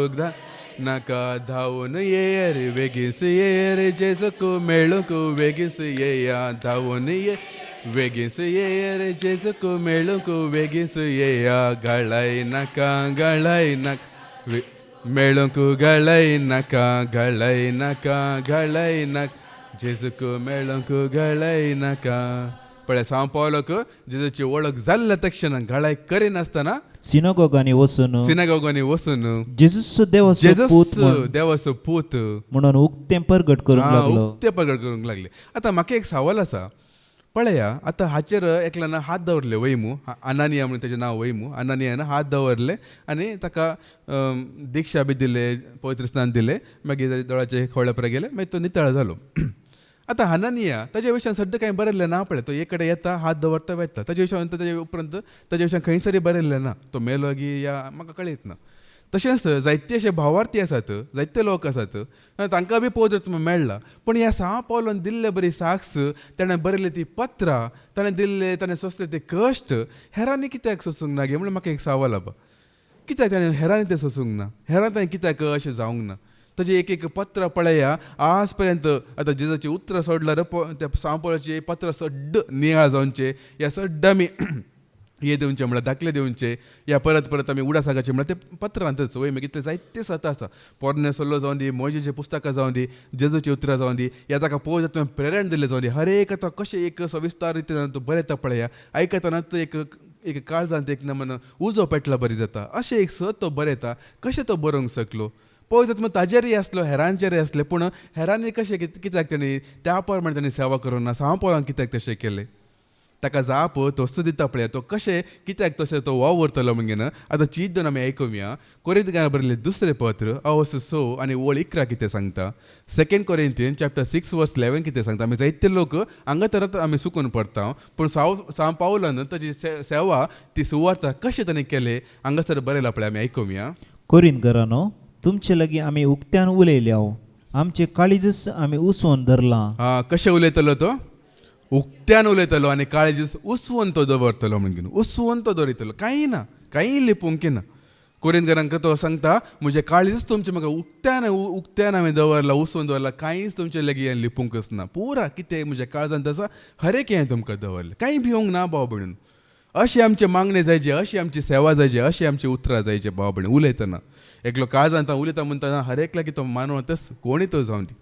नाका धांवून ये रे बेगीस ये रे जेजूक मेळूंक बेगीस येया धांवून ये बेगीस ये रे जेजूक मेळूंक बेगीस येया घळाय नाका मेळूंक घळाय नाका जेजूक मेळूंक घळाय नाका पळय सांव पावलोक जेजूची वळख जाल्ल्या तक्षण घळाय करिनासतना सिनागोगांनी वचून जेजूस देवाचो पूत म्हणून उक्तें प्रगट करूंक लागले आतां म्हाका एक सवाल आसा पळया आतां हाचेर एकल्यान हात दवरले वैमू अनानिया म्हणून ताचें नांव वैमू अनानियान हात दवरले आनी ताका दिक्षा बी दिले पवित्र स्नान दिले मागीर दोळ्याचे खोळ्या परा गेले मागीर तो नितळ जालो आतां अनानिया ताचे विशयान सद्दां कांय बरयल्लें ना पळय तो एक कडेन येता हात दवरता वयता ताचे विशयान ताचे उपरांत ताचे विशयान खंयसरी बरयल्लें ना तो मेलो गी या म्हाका कळीत ना तशेंच जायते अशे भावार्थी आसात जायते लोक आसात तांकां बी पवित्र मेळ्ळा पूण ह्या सांव पावलोन दिल्ले बरी साक्ष ताणें बरयली ती पत्रां ताणें सोंसले ते कश्ट हेरांनी कित्याक सोंसूंक ना गे म्हणून म्हाका एक सवाल आबा कित्याक ताणें हेरांनी ते सोंसूंक ना हेरां ताणें कित्याक अशें जावंक ना ताजें एक पत्र पळया आज पर्यंत आतां जेजूची उतरां सोडल्यार त्या सांव पावलाची पत्र सड्ड नियाळ जावचे ह्या सड्ड आमी हे दिवचे म्हळ्यार दाखले दिवचे या परत आमी उडासागाचे म्हळ्यार ते पत्रांतच वय मागीर ते जायते सता आसा पोरणे सल्लो जावन दी मोजेचे पुस्तकां जावन दी जेजूची उतरां जावन दी या ताका पळोवन प्रेरण दिले जावन दी हर एक आतां कशें एक सविस्तार रितीन तो बरयता पळया आयकतानाच एक काळजांत एक नमन उजो पेटला बरी जाता अशें एक सत तो बरयता कशें तो बरोवंक शकलो पळयता ताजेरय आसलो हेरांचेरय आसले पूण हेरांनी कशें कित्याक तेणी त्या प्रमाणे तांणी सेवा करूंक ना सांव पावलांक कित्याक तशें केलें ताका जाप तोच दिता पळय तो कशें कित्याक तशें तो वाव उरतलो म्हणून आतां चीत दोन आमी ऐकुया कोरिंथीकांना बरयल्लें दुसरें पत्र अवस 6 आनी ओळ 11 कितें सांगता 2 कोरिंथीयन चॅप्टर 6 वर्स 11 कितें सांगता आमी जायते लोक हांगा तर आमी चुकून पडटा पूण सांव पावलान ताची सेवा ती सुवार्ता कशें ताणें केले हांगासर बरयलां पळय आमी ऐकुया कोरिंथकारांनो तुमचे लगी आमी उक्त्यान उलयल्या आमचे काळीजच आमी उसवून धरला. कशें उलयतलो तो? उक्त्यान उलयतलो आनी काळजीस उसवून तो दवरतलो म्हणून उसवून तो दवरितलो. काही ना, काही लिपोवंक ना. कोरिंदकारांक तो सांगता म्हजे काळजीच तुमचे म्हाका उक्त्यान हांवें दवरला, उसवून दवरला, कांयच तुमचे लेगी हें लिपोवंकच ना. पुरा कितें म्हज्या काळजांत आसा हर एक हें तुमकां दवरलें. कांय भिवंक ना भाव भयणीन. अशी आमचे मागणे जायचे, अशी आमची सेवा जायची, अशी आमची उतरां जायचे भाव भयणी उलयतना. एकलो काळजांत उलयता म्हणटा हर एकला की तो मानव तेच कोणी तो जावन दी.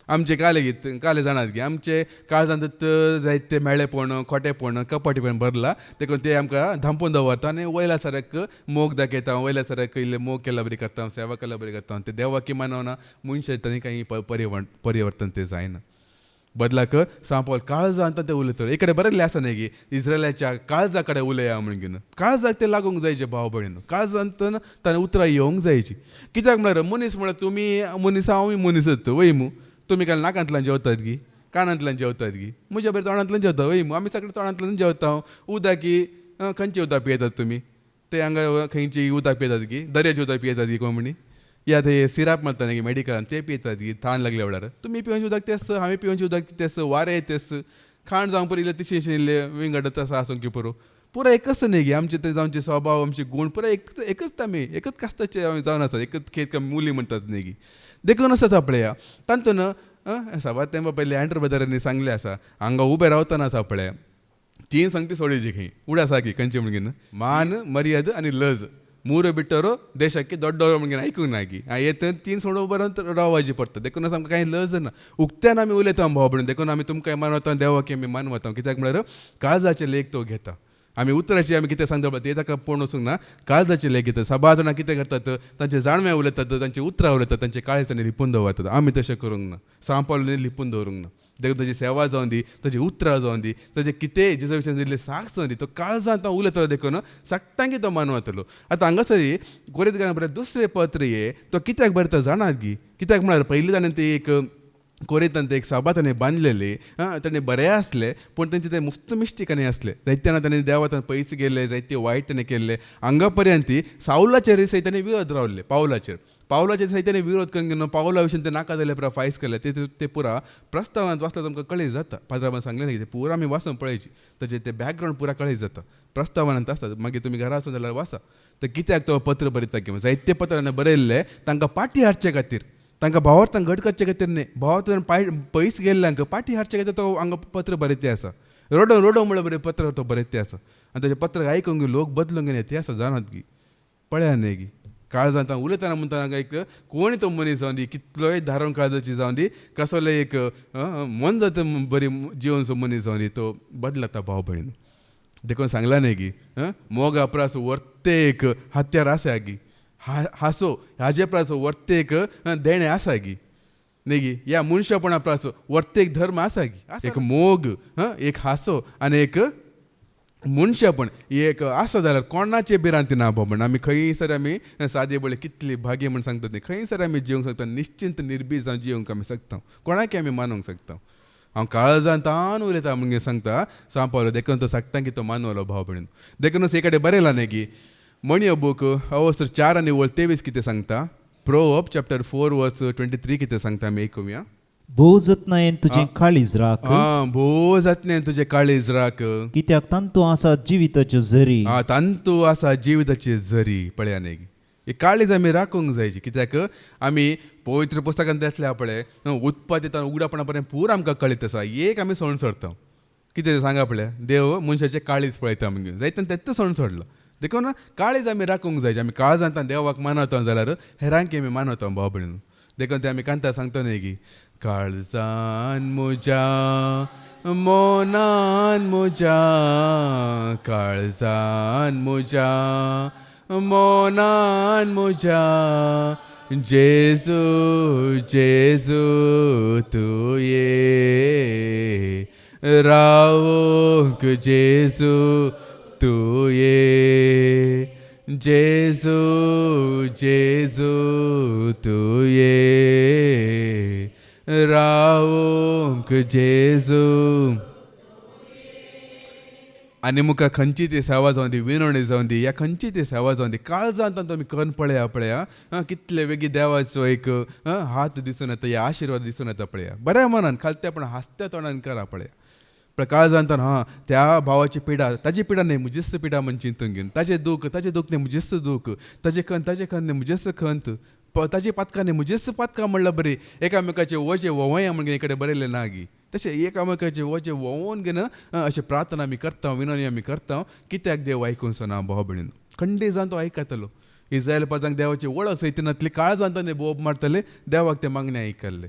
आमचे काले जाणात की आमचे काळजांत जायते मेळेपण, खोटेपण, कपटीपण भरला. देखून ते आमकां धांपून दवरता आनी वयल्या सारक मोग दाखयता, वयल्या सारक इल्ले मोग केला बरी करता, सेवा केला बरी करता. ते देवा की मानवना मनशांनी काही परिवर्तन ते जायना. बदलाक सांपल काळजांत ते उलयतलो. इकडे बरयल्लें आसा न्ही की इस्रायलाच्या काळजा कडेन उलया म्हणून घेवन. काळजाक ते लागूंक जायचे भाव भयण. काळजांत ताणें उतरां येवंक जायची. कित्याक म्हळ्यार मनीस म्हळ्यार तुमी मनीस हांव मनीसच वयमू. तुमी काय नाकांतल्यान जेवतात गी, कानांतल्यान जेवतात गी, म्हज्या बरें तोंडांतल्यान जेवता वयमू. आमी सगळे तोंडांतल्यान जेवता. उदक की खंयचें उदक पियेतात तुमी? ते हांगा खंयची उदक पियेतात गी, दर्याचें उदक पियेतात गी कोण म्हणी? या ते सिराप मारता न्ही मेडिकलान ते पियेतात गी थान लागल्या वेळार. तुमी पिवचे उदक तेच, हांवें पिवचे उदक तेच, वारें तेच, खाण जावंक पयलीं तिशेंशिल्ले विंगड तसो आसूंक की पुरो पुरो एकच न्ही गी. आमचे ते जावचे स्वभाव, आमचे गूण पुरो एकच आमी एकच कास्ताचे जावन आसा. एकच खेत मुली म्हणटात न्ही गी. देखून आसाच आपल्या तातून सवात तेंपा पयलीं अँड्र ब्रदरांनी सांगलें आसा हांगा उबें रावतना आसा पळय 3 संगती सोडीची खंय उड आसा की खंयचे म्हणून मान, मर्याद आनी लज ಮೂರು ಬಿಟ್ಟರು ದೇಶಕ್ಕೆ ದೊಡ್ಡವರು म्हणून ऐकूंक ना की येतं 3 सोडून उबं रावची पडटा. देखून आमकां कांय लज ना. उक्त्यान आमी उलयता भाव भयण. देखून आमी तुमकां मानवता देवा की आमी मानवता. कित्याक म्हळ्यार काळजाचे लेख तो घेता. आमी उतराची आमी कितें सांगता पळय ते ताका पळोवन वचूंक ना. काळजाचे लेख घेतात. सभा जाणां कितें करतात तांचे जाणवे उलयतात, तांचे उतरां उलयतात, तांचे काळज तांणी लिपून दवरतात. आमी तशें करूंक ना. सांपावले लिपून दवरूंक ना. देखून ताची सेवा जावन दी, ताची उतरां जावन दी, ताचे कितें जेजा विशयान दिल्ले साक्ष जावन दी. तो काळजांत उलयतलो देखून सक्तांकी तो मानवतलो. आतां हांगासरी कोरिंथकारांक बरें दुसरें पत्र ये तो कित्याक बरयता जाणात गी. कित्याक म्हळ्यार पयलीं ताणें ती एक कोरिंथांत एक सभा ताणें बांदलेली. ताणें बरें आसले पूण तांचे ते मुस्त मिश्टीक आसले. जायत्याना ताणें देवातान पयस गेले, जायते वायट ताणें केल्ले. हांगा पर्यंत सावलाचेर सैतानी विरोध रावले. पावलाचेर सैतानी विरोध करून घेवन पावला विशयी ते नाका जाल्यार पुरा फायस केले. ते पुरा प्रस्तावांत वाचता तुमकां कळीत जाता. पाद्राबान सांगलें न्ही ते पुरा आमी वाचून पळयची. ताचे ते बॅकग्रावंड पुरा कळीत जाता. प्रस्तावांत आसता. मागीर तुमी घरा वचून जाल्यार वाचा. तर कित्याक तो पत्र बरयता किंवा जायते पत्र ताणें बरयल्ले तांकां पाटी हाडचे खातीर, तांकां भावार्थांक घट करचे खातीर न्ही. भावार्थान पयस गेल्ल्यांक पाटी हाडचे खातीर तो हांगा पत्र बरयते आसा. रोडो म्हळ्यार बरें पत्र तो बरयते आसा. आनी ताचें पत्र आयकूंक लोक बदलूंक येते आसा जाणात गी. पळया न्ही गी. काळजांत उलयतना म्हणटा एक कोण तो मनीस जावन दी, कितलोय धारण काळजाची जावन दी, कसलोय एक मन जाता बरी जिवनचो मनीस जावन दी, तो बदलता भाव भयण. देखून सांगला न्ही गी मोग अप्रास वर्ते एक हत्यार आसा गी. हासो हाजे प्रास वर्ते एक देणे आसा गी न्ही गी. या मनशापणा प्रास वर्ते एक धर्म आसा गी. एक मोग, एक हासो आनी एक मनशापण एक आसा जाल्यार कोणाचे भिरांती ना बाबा. आमी खंयसर आमी सादे बळे कितली भाग्य म्हण सांगतात न्ही. खंयसर आमी जिवंक शकता. निश्चिंत निर्भीज जावन जिवंक आमी शकता. कोणाक आमी मानूंक शकता. हांव काळजांत तान उलयता म्हणून सांगता सांपावलो. देखून तो सांगता की तो मानवलो भाव भयण. देखूनच एक कडेन बरयलां न्ही की मणी बूक अवस्त्र 4 आनी 23 कितें सांगता. प्रोवर्ब चॅप्टर 4 वर्स 23 कितें सांगता आमी आयकुया. भोव जतनायेन तुजें काळीज राख, भोव जातनेन तुजें काळीज राख. कित्याक तांतू आसा जिविताच्यो झरी. तांतू आसा जिविताची झरी. पळया न्ही ही काळीज आमी राखूंक जायची. कित्याक आमी पवित्र पुस्तकांत दिसल्या पळय उत्पत्तींत उगडापणा पर्यंत पूर आमकां कळीत आसा. एक आमी सण सोडता. कितें सांगा पळय देव मनशाचें काळीज पळयता म्हणून जायते तेच सण सोडलो. देखून काळीज आमी राखूंक जायची. आमी काळजांत देवाक मानवता जाल्यार हेरांक आमी मानवता भाव भयण. देखून ते आमी कांता सांगता न्ही की काळजान म्हज्या मोनान म्हज्या, काळजान म्हज्या मोनान म्हज्या, जेजू जेजू तुये रावोंक जेजू तुये, जेजू जेजू तुये रावोंक जेजू. आनी मुखार खंयची ती सेवा जावन दी विनवणी जावन दी या खंयची ती सेवा जावन दी काळजांत तुमी करून पळया कितले वेगळी देवाचो एक हात दिसून येता या आशिर्वाद दिसून येता पळया बऱ्या मनान खालत्या पण हास्त्या तोंडान करा पळया पण काळजांत त्या भावाची पिडा ताजी पिडा न्ही म्हजीच पिडा म्हण चिंतून घेवन ताजे दूख न्ही म्हजेच दूख ताजे खंत न्ही म्हजेच खंत ताजी पातकां न्ही म्हजेच पातकां म्हणल्यार बरी एकामेकाचे वजे वोवया म्हणून एक कडेन बरयलें ना गी तशें एकामेकाचे वजे वोवून घेन अशें प्रार्थना आमी करता विनवणी आमी करता कित्याक देव आयकून ना भाव भयणीन खंडी जावन तो आयकतलो इस्रायल प्रजांक देवाची वळख सैतिनातली काळजांत ताणें बोब मारतले देवाक ते मागणे आयकल्ले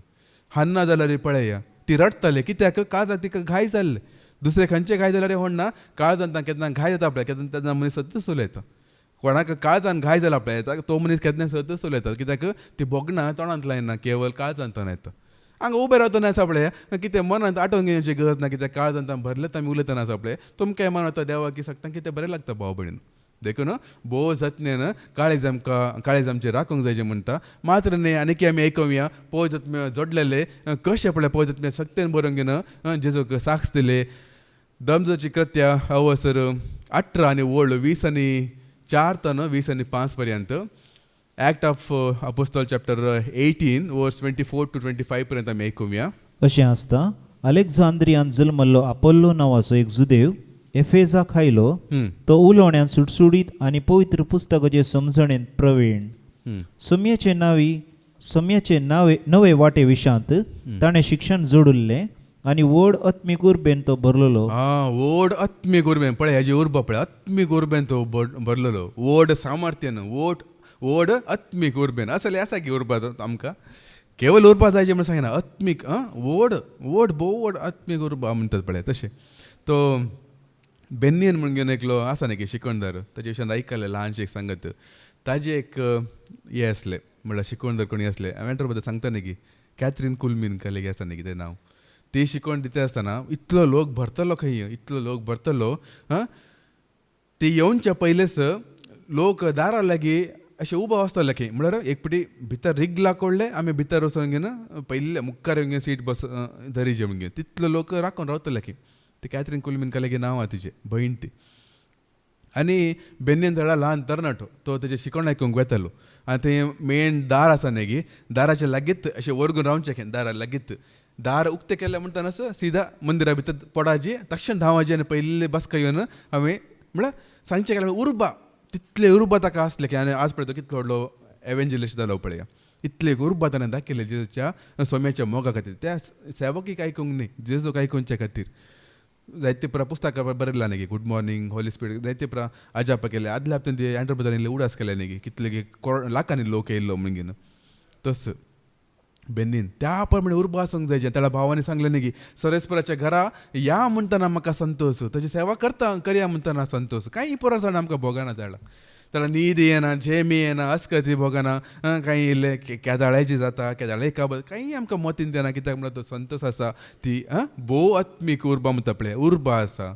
हान्ना जाल्यार पळया ती रडतले कित्याक काळजाक तिका घाय जाल्ले दुसरे खंयचे घाय जाल्यार व्हडना काळजांत केन्ना घाय जाता पळय केन्ना तेन्ना मनीस सतत उलयता कोणाक काळजान घाय जाला पळय तो मनीस केन्ना सतत उलयता कित्याक ती बोगना तोंडांतल्यान येना केवळ काळजांतल्यान येता हांगा उबे रावतना आसा पळय कितें मनांत आठवून घेवची गरज ना कित्याक काळजांत भरलें आमी उलयतना आसा पळय तुमकां मन वता देवा की सांगता कितें बरें लागता भाव भयणीन देखून भोव जतनेन काळीज आमचेर राखूंक जाय म्हणटा मात्र न्ही आनीक आमी आयकुया पळय जतमे जोडलेले कशें पळय पळय जतमे सक्तेन बरोवन घेवन जेजूक साक्ष दिले दमजोची कृत्या अवसर 18 आनी व्हड 20 आनी 4 तो 20 आनी 5 पर्यंत ॲक्ट ऑफ अपोस्टल चॅप्टर 18 वर्स 24 to 25 पर्यंत आमी आयकुया अशें आसता अलेक्झांद्रियान जल्मल्लो आपोल्लो नांवाचो एक जुदेव एफेजाक आयलो तो उलोवण्यान सुटसुडीत आनी पवित्र पुस्तकाचे समजणेंत प्रवीण सम्याचे नवे वाटे विशांत ताणें शिक्षण जोडुल्लें आनी व्हड आत्मीक उर्बेन तो भरलेलो व्हड आत्मीक उर्बेन पळय हेजी उर्बा पळय आत्मीक उर्बेन तो भरलेलो व्हड सामर्थ्यान व्हड आत्मीक उर्बेन असले आसा की उर्बा आमकां केवळ उर्बा जायचे म्हण सांगिना आत्मीक व्हड भोव आत्मीक उर्बा म्हणटात पळय तशें तो बेनियन म्हणून घेवन एकलो आसा न्ही की शिकवणदार ताचे विशयान आयकल्लें ल्हानशें एक सांगत ताजे एक हे आसले म्हणल्यार शिकवणदार कोणी आसले हांवें बद्दल सांगता न्ही की कॅथरीन कुल्मीन कलेगी आसा न्ही की तें नांव ती शिकवण दिता आसतना इतलो लोक भरतलो खंय इतलो लोक भरतलो ती येवनच्या पयलेच लोक दारा लागीं अशें उबो आसतले खंय म्हळ्यार एक पटी भितर रिग लाकोडले आमी भितर वचून घेवन पयले मुखार येवन घेवन सीट बस धरीचे म्हण घेवन तितलो लोक राखून रावतले खंय ती कॅथरीन कुल्मीन कलेगी नांव आहा तिचें भयण ती आनी बेनियन झाडा ल्हान तरणाटो तो तेजें शिकवण आयकूंक वेतालो आनी थंय मेन दार आसा न्ही गी दाराच्या लागीत अशें वरगून रावचें खंय दारा लागीत दार उक्तें केलें म्हणटना सिधा मंदिरा भितर पडाची तक्षण धांवाची आनी पयले बसका येवन हांवें म्हळ्यार सांजचें केलें उर्बा तितले उर्बा ताका आसले की आनी आज पळय तो कितलो व्हडलो एवेंजलिस्ट जालो पळया इतले उर्बा ताणें दाखयले जेजूच्या सोम्याच्या मोगा खातीर त्या सेवकीक आयकूंक न्ही जेजूक आयकूंच्या खातीर जायते पुस्तकां बरयलां न्ही गूड मॉर्निंग होली स्पिरीट जायते आजापा केले आदल्या हप्त्यान ते एंटरप्रिजर उडास केले न्ही कितले लाखांनी लोक येयल्लो म्हणून घेवन तस बेनीन त्या प्रमाणे उर्बा आसूंक जाय जें त्याला भावानी सांगलें न्ही की सरेस्पराच्या घरा या म्हणटना म्हाका संतोष ताची सेवा करया म्हणटना संतोष कांय पुरो जाण आमकां भोगना त्याला न्हीद येना झेमी येना अस्कती भोगना काही इल्ले केदाळ्याची जाता केदाळे काबत काही आमकां मतीन देना कित्याक म्हळ्यार तो संतोष आसा ती भोव आत्मीक उर्बा म्हणटा पळय उर्बा आसा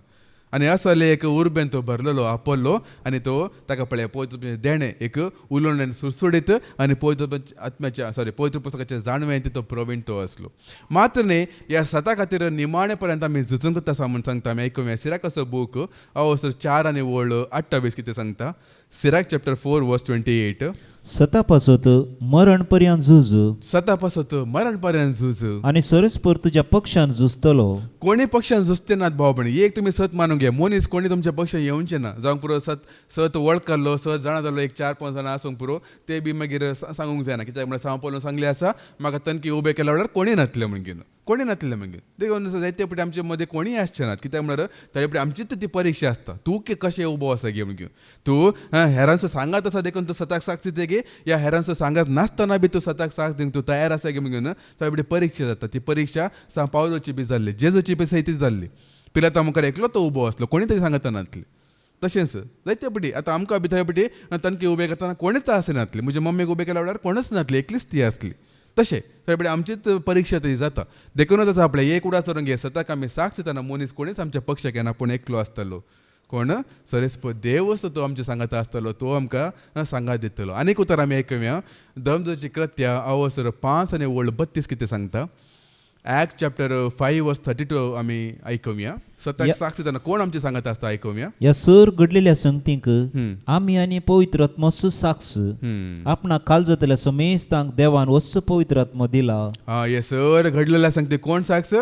आनी असले एक उर्बेन तो भरलेलो आपोल्लो आनी तो ताका पळय पवित्र देणे एक उलोवण्यान सुरसुडीत आनी पवित्र आत्म्याच्या पवित्र पुस्तकाच्या जाणवें तो प्रवीण तो आसलो मात्र न्ही ह्या सता खातीर निमाणे पर्यंत आमी झुजूंक आसा म्हूण सांगता आमी आयकुया सिराक असो बूक अवसर 4 आनी व्हड 28 कितें सांगता सिराक चॅप्टर 4 वर्स 28 सता पासत मरण पर्यंत झुज सता पासत मरण पर्यंत झुज आनी सरस्पर तुज्या पक्षान झुजतलो कोणी पक्षान झुजते नात भाव भयणी एक तुमी सत मानूंक घे मनीस कोणी तुमच्या पक्षान येवचे ना जावंक पुरो सत वळखलो सत जाणा जालो एक 4-5 जाणां आसूंक पुरो ते बी मागीर सांगूंक जायना कित्याक म्हळ्यार सांगपलो सांगलें आसा म्हाका तनकी उबे केल्या वेळार कोणी नातले म्हणून घेवन कोणी नातले म्हणून देखून जायते पटी आमचे मदें कोणीय आसचे नात कित्याक म्हळ्यार ताचे पटी आमचीच ती परीक्षा आसता तूं कशें उबो आसा गे म्हणून घेवन तूं हेरांचो सांगात आसा देखून तूं सताक साक्ष दिते गे या हेरांचो सांगात नासतना बी तूं सताक साक्ष दिवंक तूं तयार आसा गे म्हणून ताचे पटी परीक्षा जाता ती परीक्षा पावलोची बी जाल्ली जेजूची बी सैतीच जाल्ली पिलाता मुखार एकलो तो उबो आसलो कोणी तरी सांगता नातली तशेंच जायते पटी आतां आमकां बी थंय पटी तनकी उबे करतना कोणीच आसनातली म्हज्या मम्मीक उबे केल्या वेळार कोणच नातली एकलीच ती आसली तशें थंय पटी आमचीच परीक्षा तरी जाता देखूनच आसा आपल्या एक उडास धरून घे सताक आमी साक्ष दितना मनीस कोणीच आमच्या पक्षाक येना पूण एकलो आसतलो कोण सरेस्प देव असतो तो आमच्या सांगात आसतलो तो आमकां सांगात दितलो आनीक उतर आमी आयकुया दमजोची कृत्या अवसर 5 आनी व्हड 32 कितें सांगता ऍक्ट चॅप्टर 5:32 आमी आयकुया. सताक साक्ष दितना कोण आमचे सांगत आसता आयकुया. ह्या सर घडलेल्या संगतींक आमी आनी पवित्र आत्मो साक्ष आपणा काल जातल्या समेस्तांक देवान वस्स पवित्र आत्मो दिला. हे सर घडलेल्या सांगते कोण साक्ष?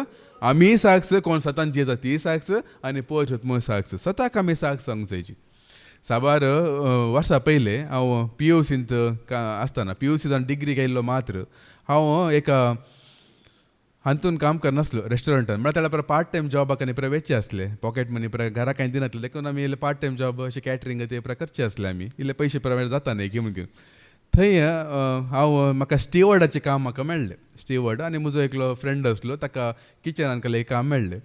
आमी साक्ष, कोण सतान जेता ती साक्ष आणि पवित्र आत्मो साक्ष. सताक आमी साक्ष सांगूंक जायची. साबार वर्सां पयले हांव PUCंत आसतना PUC जावन डिग्री केल्लो मात्र हांव एका हातून काम करनासलो रेस्टॉरंटान. म्हळ्यार त्याला परत पार्ट टायम जॉबाक आनी परत वेचचे असले. पॉकेट मनी परत घरा कांय दिनातले देखून आमी इल्ले पार्ट टायम जॉब अशें कॅटरिंग ते परत करचे असले आमी. इल्ले पयशे परत जाता न्ही घेवन घेवन. थंय हांव म्हाका स्टिवर्डाचें काम म्हाका मेळ्ळें. स्टिवर्ड आनी म्हजो एकलो फ्रेंड आसलो ताका किचनान केलें काम मेळ्ळें.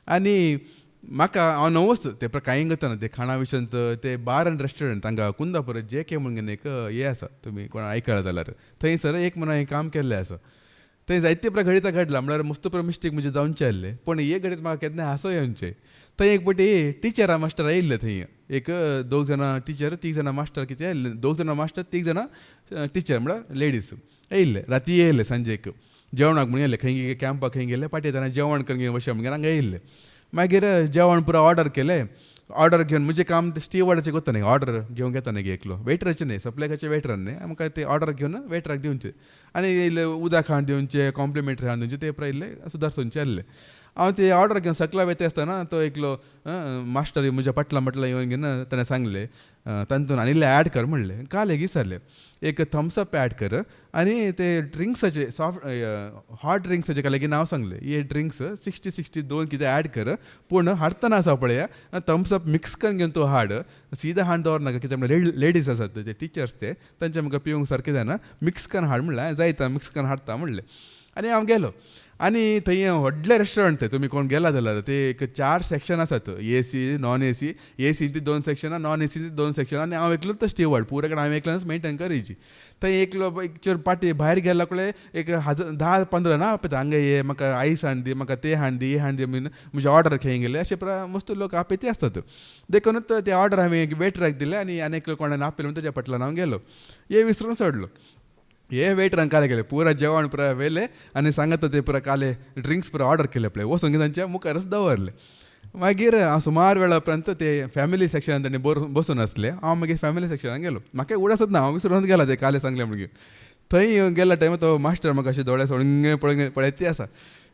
आनी म्हाका हांव नवोच ते पर कांय करतना ते खाणा विशयांत ते बार आनी रेस्टॉरंट तांकां कुंदा परत JK म्हणून एक हे आसा, तुमी कोण आयकला जाल्यार थंयसर एक म्हणून हांवें काम केल्लें आसा. थंय जायते प्रकार घडीत घडला म्हळ्यार मस्त पर मिस्टेक म्हणजे जावनचे आहले. पूण हे घडीत म्हाका केन्ना हांसो येवनचे. थंय एक पटी टिचरा मास्टर आयिल्ले थंय. एक 2 जाणां टिचर 3 जाणां मास्टर कितें आयिल्ले. 2 जाणां मास्टर 3 जाणां टिचर म्हळ्यार लेडीज येयल्ले. राती येयले सांजेक जेवणाक म्हणून येयले. खंय कॅम्पाक खंय गेले पाटी येताना जेवण करून घेवन वशा म्हणून हांगा येयल्ले. मागीर जेवण पुरो ऑर्डर केलें. ऑर्डर घेवन म्हणजे काम स्टिवर्डाचें करता न्ही, ऑर्डर घेवंक येता न्ही एकलो. वेटराचें न्ही, सप्लायकाचे वेटरान न्ही. आमकां ते ऑर्डर घेवन वेटराक दिवचे आनी इल्ले उदक हाडून दिवचे, कॉम्प्लिमेंटरी हाडून दिवचे, ते पुरो इल्ले सुदारसोवचे आहले. हांव ते ऑर्डर घेवन सकला वयता आसतना तो एकलो मास्टर म्हज्या फाटला येवन घेवन ताणें सांगलें तातूंत आनी इल्ले ॲड कर म्हणलें. काल एक विचारलें एक थम्सअप ॲड कर आनी ते ड्रिंक्साचे सॉफ्ट हॉट ड्रिंक्साचे का लेगीत नांव सांगलें. हे ड्रिंक्स 60-62 कितें ॲड कर, पूण हाडटना आसा पळय थम्सअप मिक्स करून घेवन तूं हाड. सीदा हाड दवरनाका, कित्याक म्हळ्यार लेडीज आसात ते टिचर्स ते तांचे म्हाका पिवंक सारकें जायना. मिक्स करून हाड म्हणलें. जायता मिक्स करून हाडटा म्हणलें. आनी हांव गेलो आनी थंय व्हडलें रेस्टॉरंट. ते तुमी कोण गेला जाल्यार ते एक 4 सेक्शन आसात. AC, non AC. AC ती 2 सेक्शनां, नॉन AC ती 2 सेक्शनां. आनी हांव एकलोच तो स्टिवर्ड पुराय हांव एकल्यानच मेंटेन करची. थंय एकलो एक पाटी भायर गेला कळे एक 10-15 ना आपयता. हांगा ये म्हाका आयस हाड दी, म्हाका ते हाड दी, हे हाड दी म्हणून म्हजे ऑर्डर खंय गेले अशे मस्त लोक आपयते आसतात. देखूनच ते ऑर्डर हांवें वेटराक दिलें आनी आनीक कोणान आपयलें म्हणून ताच्या फाटल्यान हांव गेलो. हे विसरून सोडलो. हे वेटरान काले गेले पुरा जेवण पुरा व्हेलें आनी सांगता ते पुरा काले ड्रिंक्स पुरा ऑर्डर केले पळय वचून तांच्या मुखारच दवरले. मागीर हांव सुमार वेळा उपरांत ते फॅमिली सेक्शनान तांणी बसून आसले. हांव मागीर फॅमिली सेक्शनान गेलो. म्हाका उडासच ना, हांव विसरून गेला ते काले सांगले म्हणून. थंय गेल्या टायमार तो मास्टर म्हाका अशें दोळे सोडून पळयत आसा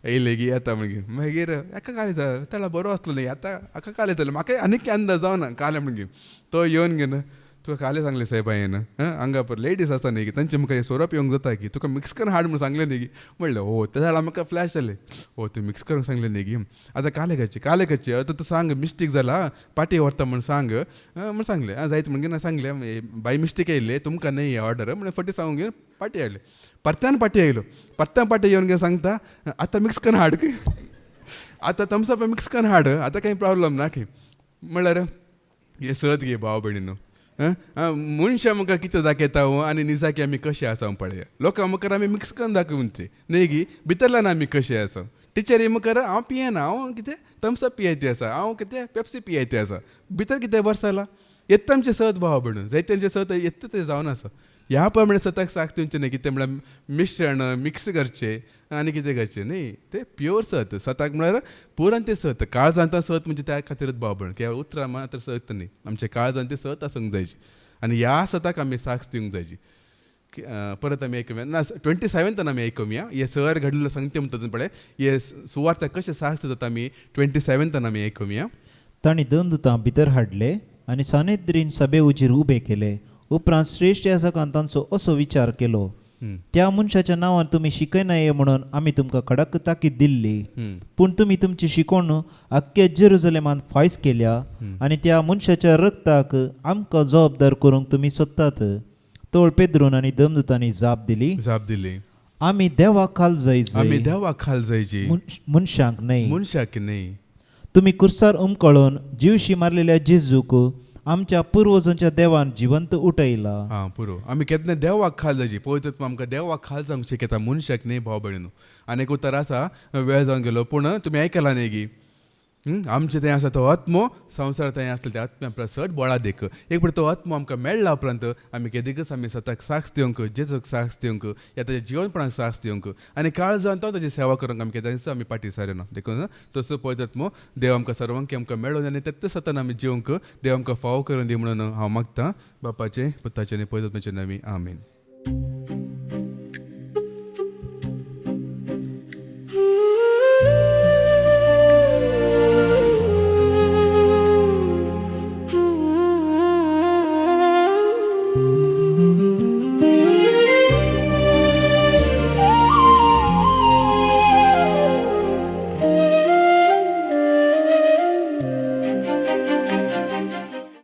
येयले गी येता म्हणून. मागीर हाका काले ताळा बरो आसलो न्ही, आतां हाका काले येतलो. म्हाका आनीक अंदाज जावना काले म्हणून. तो येवन घेवन तुका काले सांगले साहेब हांवें हांगा पर लेडीज आसता न्ही, तांचे म्हाका सोरप येवंक जाता की तुका मिक्स करून हाड म्हणून सांगलें न्ही. म्हणलें हो ते जाल्यार म्हाका फ्लॅश जालें. हो तूं मिक्स करून सांगलें न्ही गी. आतां काले करचे आतां तूं सांग मिस्टेक जाला पाटी व्हरता म्हूण सांग म्हण सांगलें. जायत म्हणून सांगलें बाय मिस्टेक येयले तुमकां न्ही हे ऑर्डर म्हणून फटी सांगून घेवन पाटी हाडले. परत्यान पाटी येयलो. परत्यान पाटी येवन घेवन सांगता आतां मिक्स करून हाड की, आतां थम्सअप मिक्स करून हाड, आतां कांय प्रॉब्लम ना की. म्हणल्यार हे सत गे भाव भयणीनो. मनशां म्हाका कितें दाखयता आनी निजाकी आमी कशें आसा पळय. लोकां मुखार आमी मिक्स करून दाखोवचे न्ही गी, भितरल्यान आमी कशें आसा. टिचरी मुखार हांव पियेना, हांव कितें थम्सअप पियेते आसा, हांव कितें पेप्सी पियेते आसा. भितर कितें बरें जाला. येता आमचे सत भाव भयणू, जायत्यांचे सत येता ते जावन आसा. ह्या प्रमाणे सताक साख दिवचें न्ही, कितें म्हळ्यार मिश्रण मिक्स करचें आनी कितें करचें न्ही. ते प्युअर सत सताक म्हळ्यार पुरान ते सत काळजांत सत म्हणजे त्या खातीरच भाव भयण. केवळ उतरां मात्र सत न्ही, आमचे काळजांत ते सत आसूंक जायची. आनी ह्या सताक आमी साक्ष दिवंक जायची. परत आमी आयकुया ना 27 आमी आयकुया. हे सर घडलेलो सांगते म्हणटा पळय हे सुवार्थाक कशें साक्ष जाता आमी 27 आमी आयकुया. तांणी दंदुतां भितर हाडले आनी सानेद्रीन सभे उजीर उबे केले. उपरांत श्रेश्ठ याजकांतांचो असो विचार केलो, त्या मनशाच्या नांवान तुमी शिकयनाये म्हणून आमी तुमकां कडक ताकीद दिल्ली. पूण तुमी तुमची शिकवण आख्ख्या जेरुसलेमान फायज केल्या आनी त्या मनशाच्या रक्ताक आमकां जबाबदार करूंक तुमी सोदतात. तोळ पेद्रून आनी दमदुतांनी जाप दिली आमी देवाक खाल जायची मनशांक न्ही. तुमी कुर्सार उमकळून जीवशी मारलेल्या जेजूक आमच्या पुर्वजांच्या देवान जिवंत उठयला. पुरो आमी केन्ना देवाक खाल जायची. पळयत आमकां देवाक खाल जावंक शिकयता मनशाक न्ही भाव भयणू. आनी एक उतर आसा वेळ जावन गेलो पूण तुमी आयकला न्ही गी आमचे थंय आसा तो आत्मो संवसार थंय आसले ते आत्म्या प्रसट बोळा देख एक पट तो आत्मो आमकां मेळ्ळा उपरांत आमी केदीकच आमी स्वताक साक्ष दिवंक जेजूक साक्ष दिवंक या ताच्या जिवनपणाक साक्ष दिवंक आनी काळ जावन तो ताची सेवा करूंक आमी केदांच आमी फाटी सारना देखून तसो पळयत आत्मो देव आमकां सर्वांकी आमकां मेळून आनी तेच सतान आमी जिवंक देव आमकां फाव करून दी म्हणून हांव मागतां बापाचे पुताचे आनी पळयत आत्म्याचे नांवी आमीन.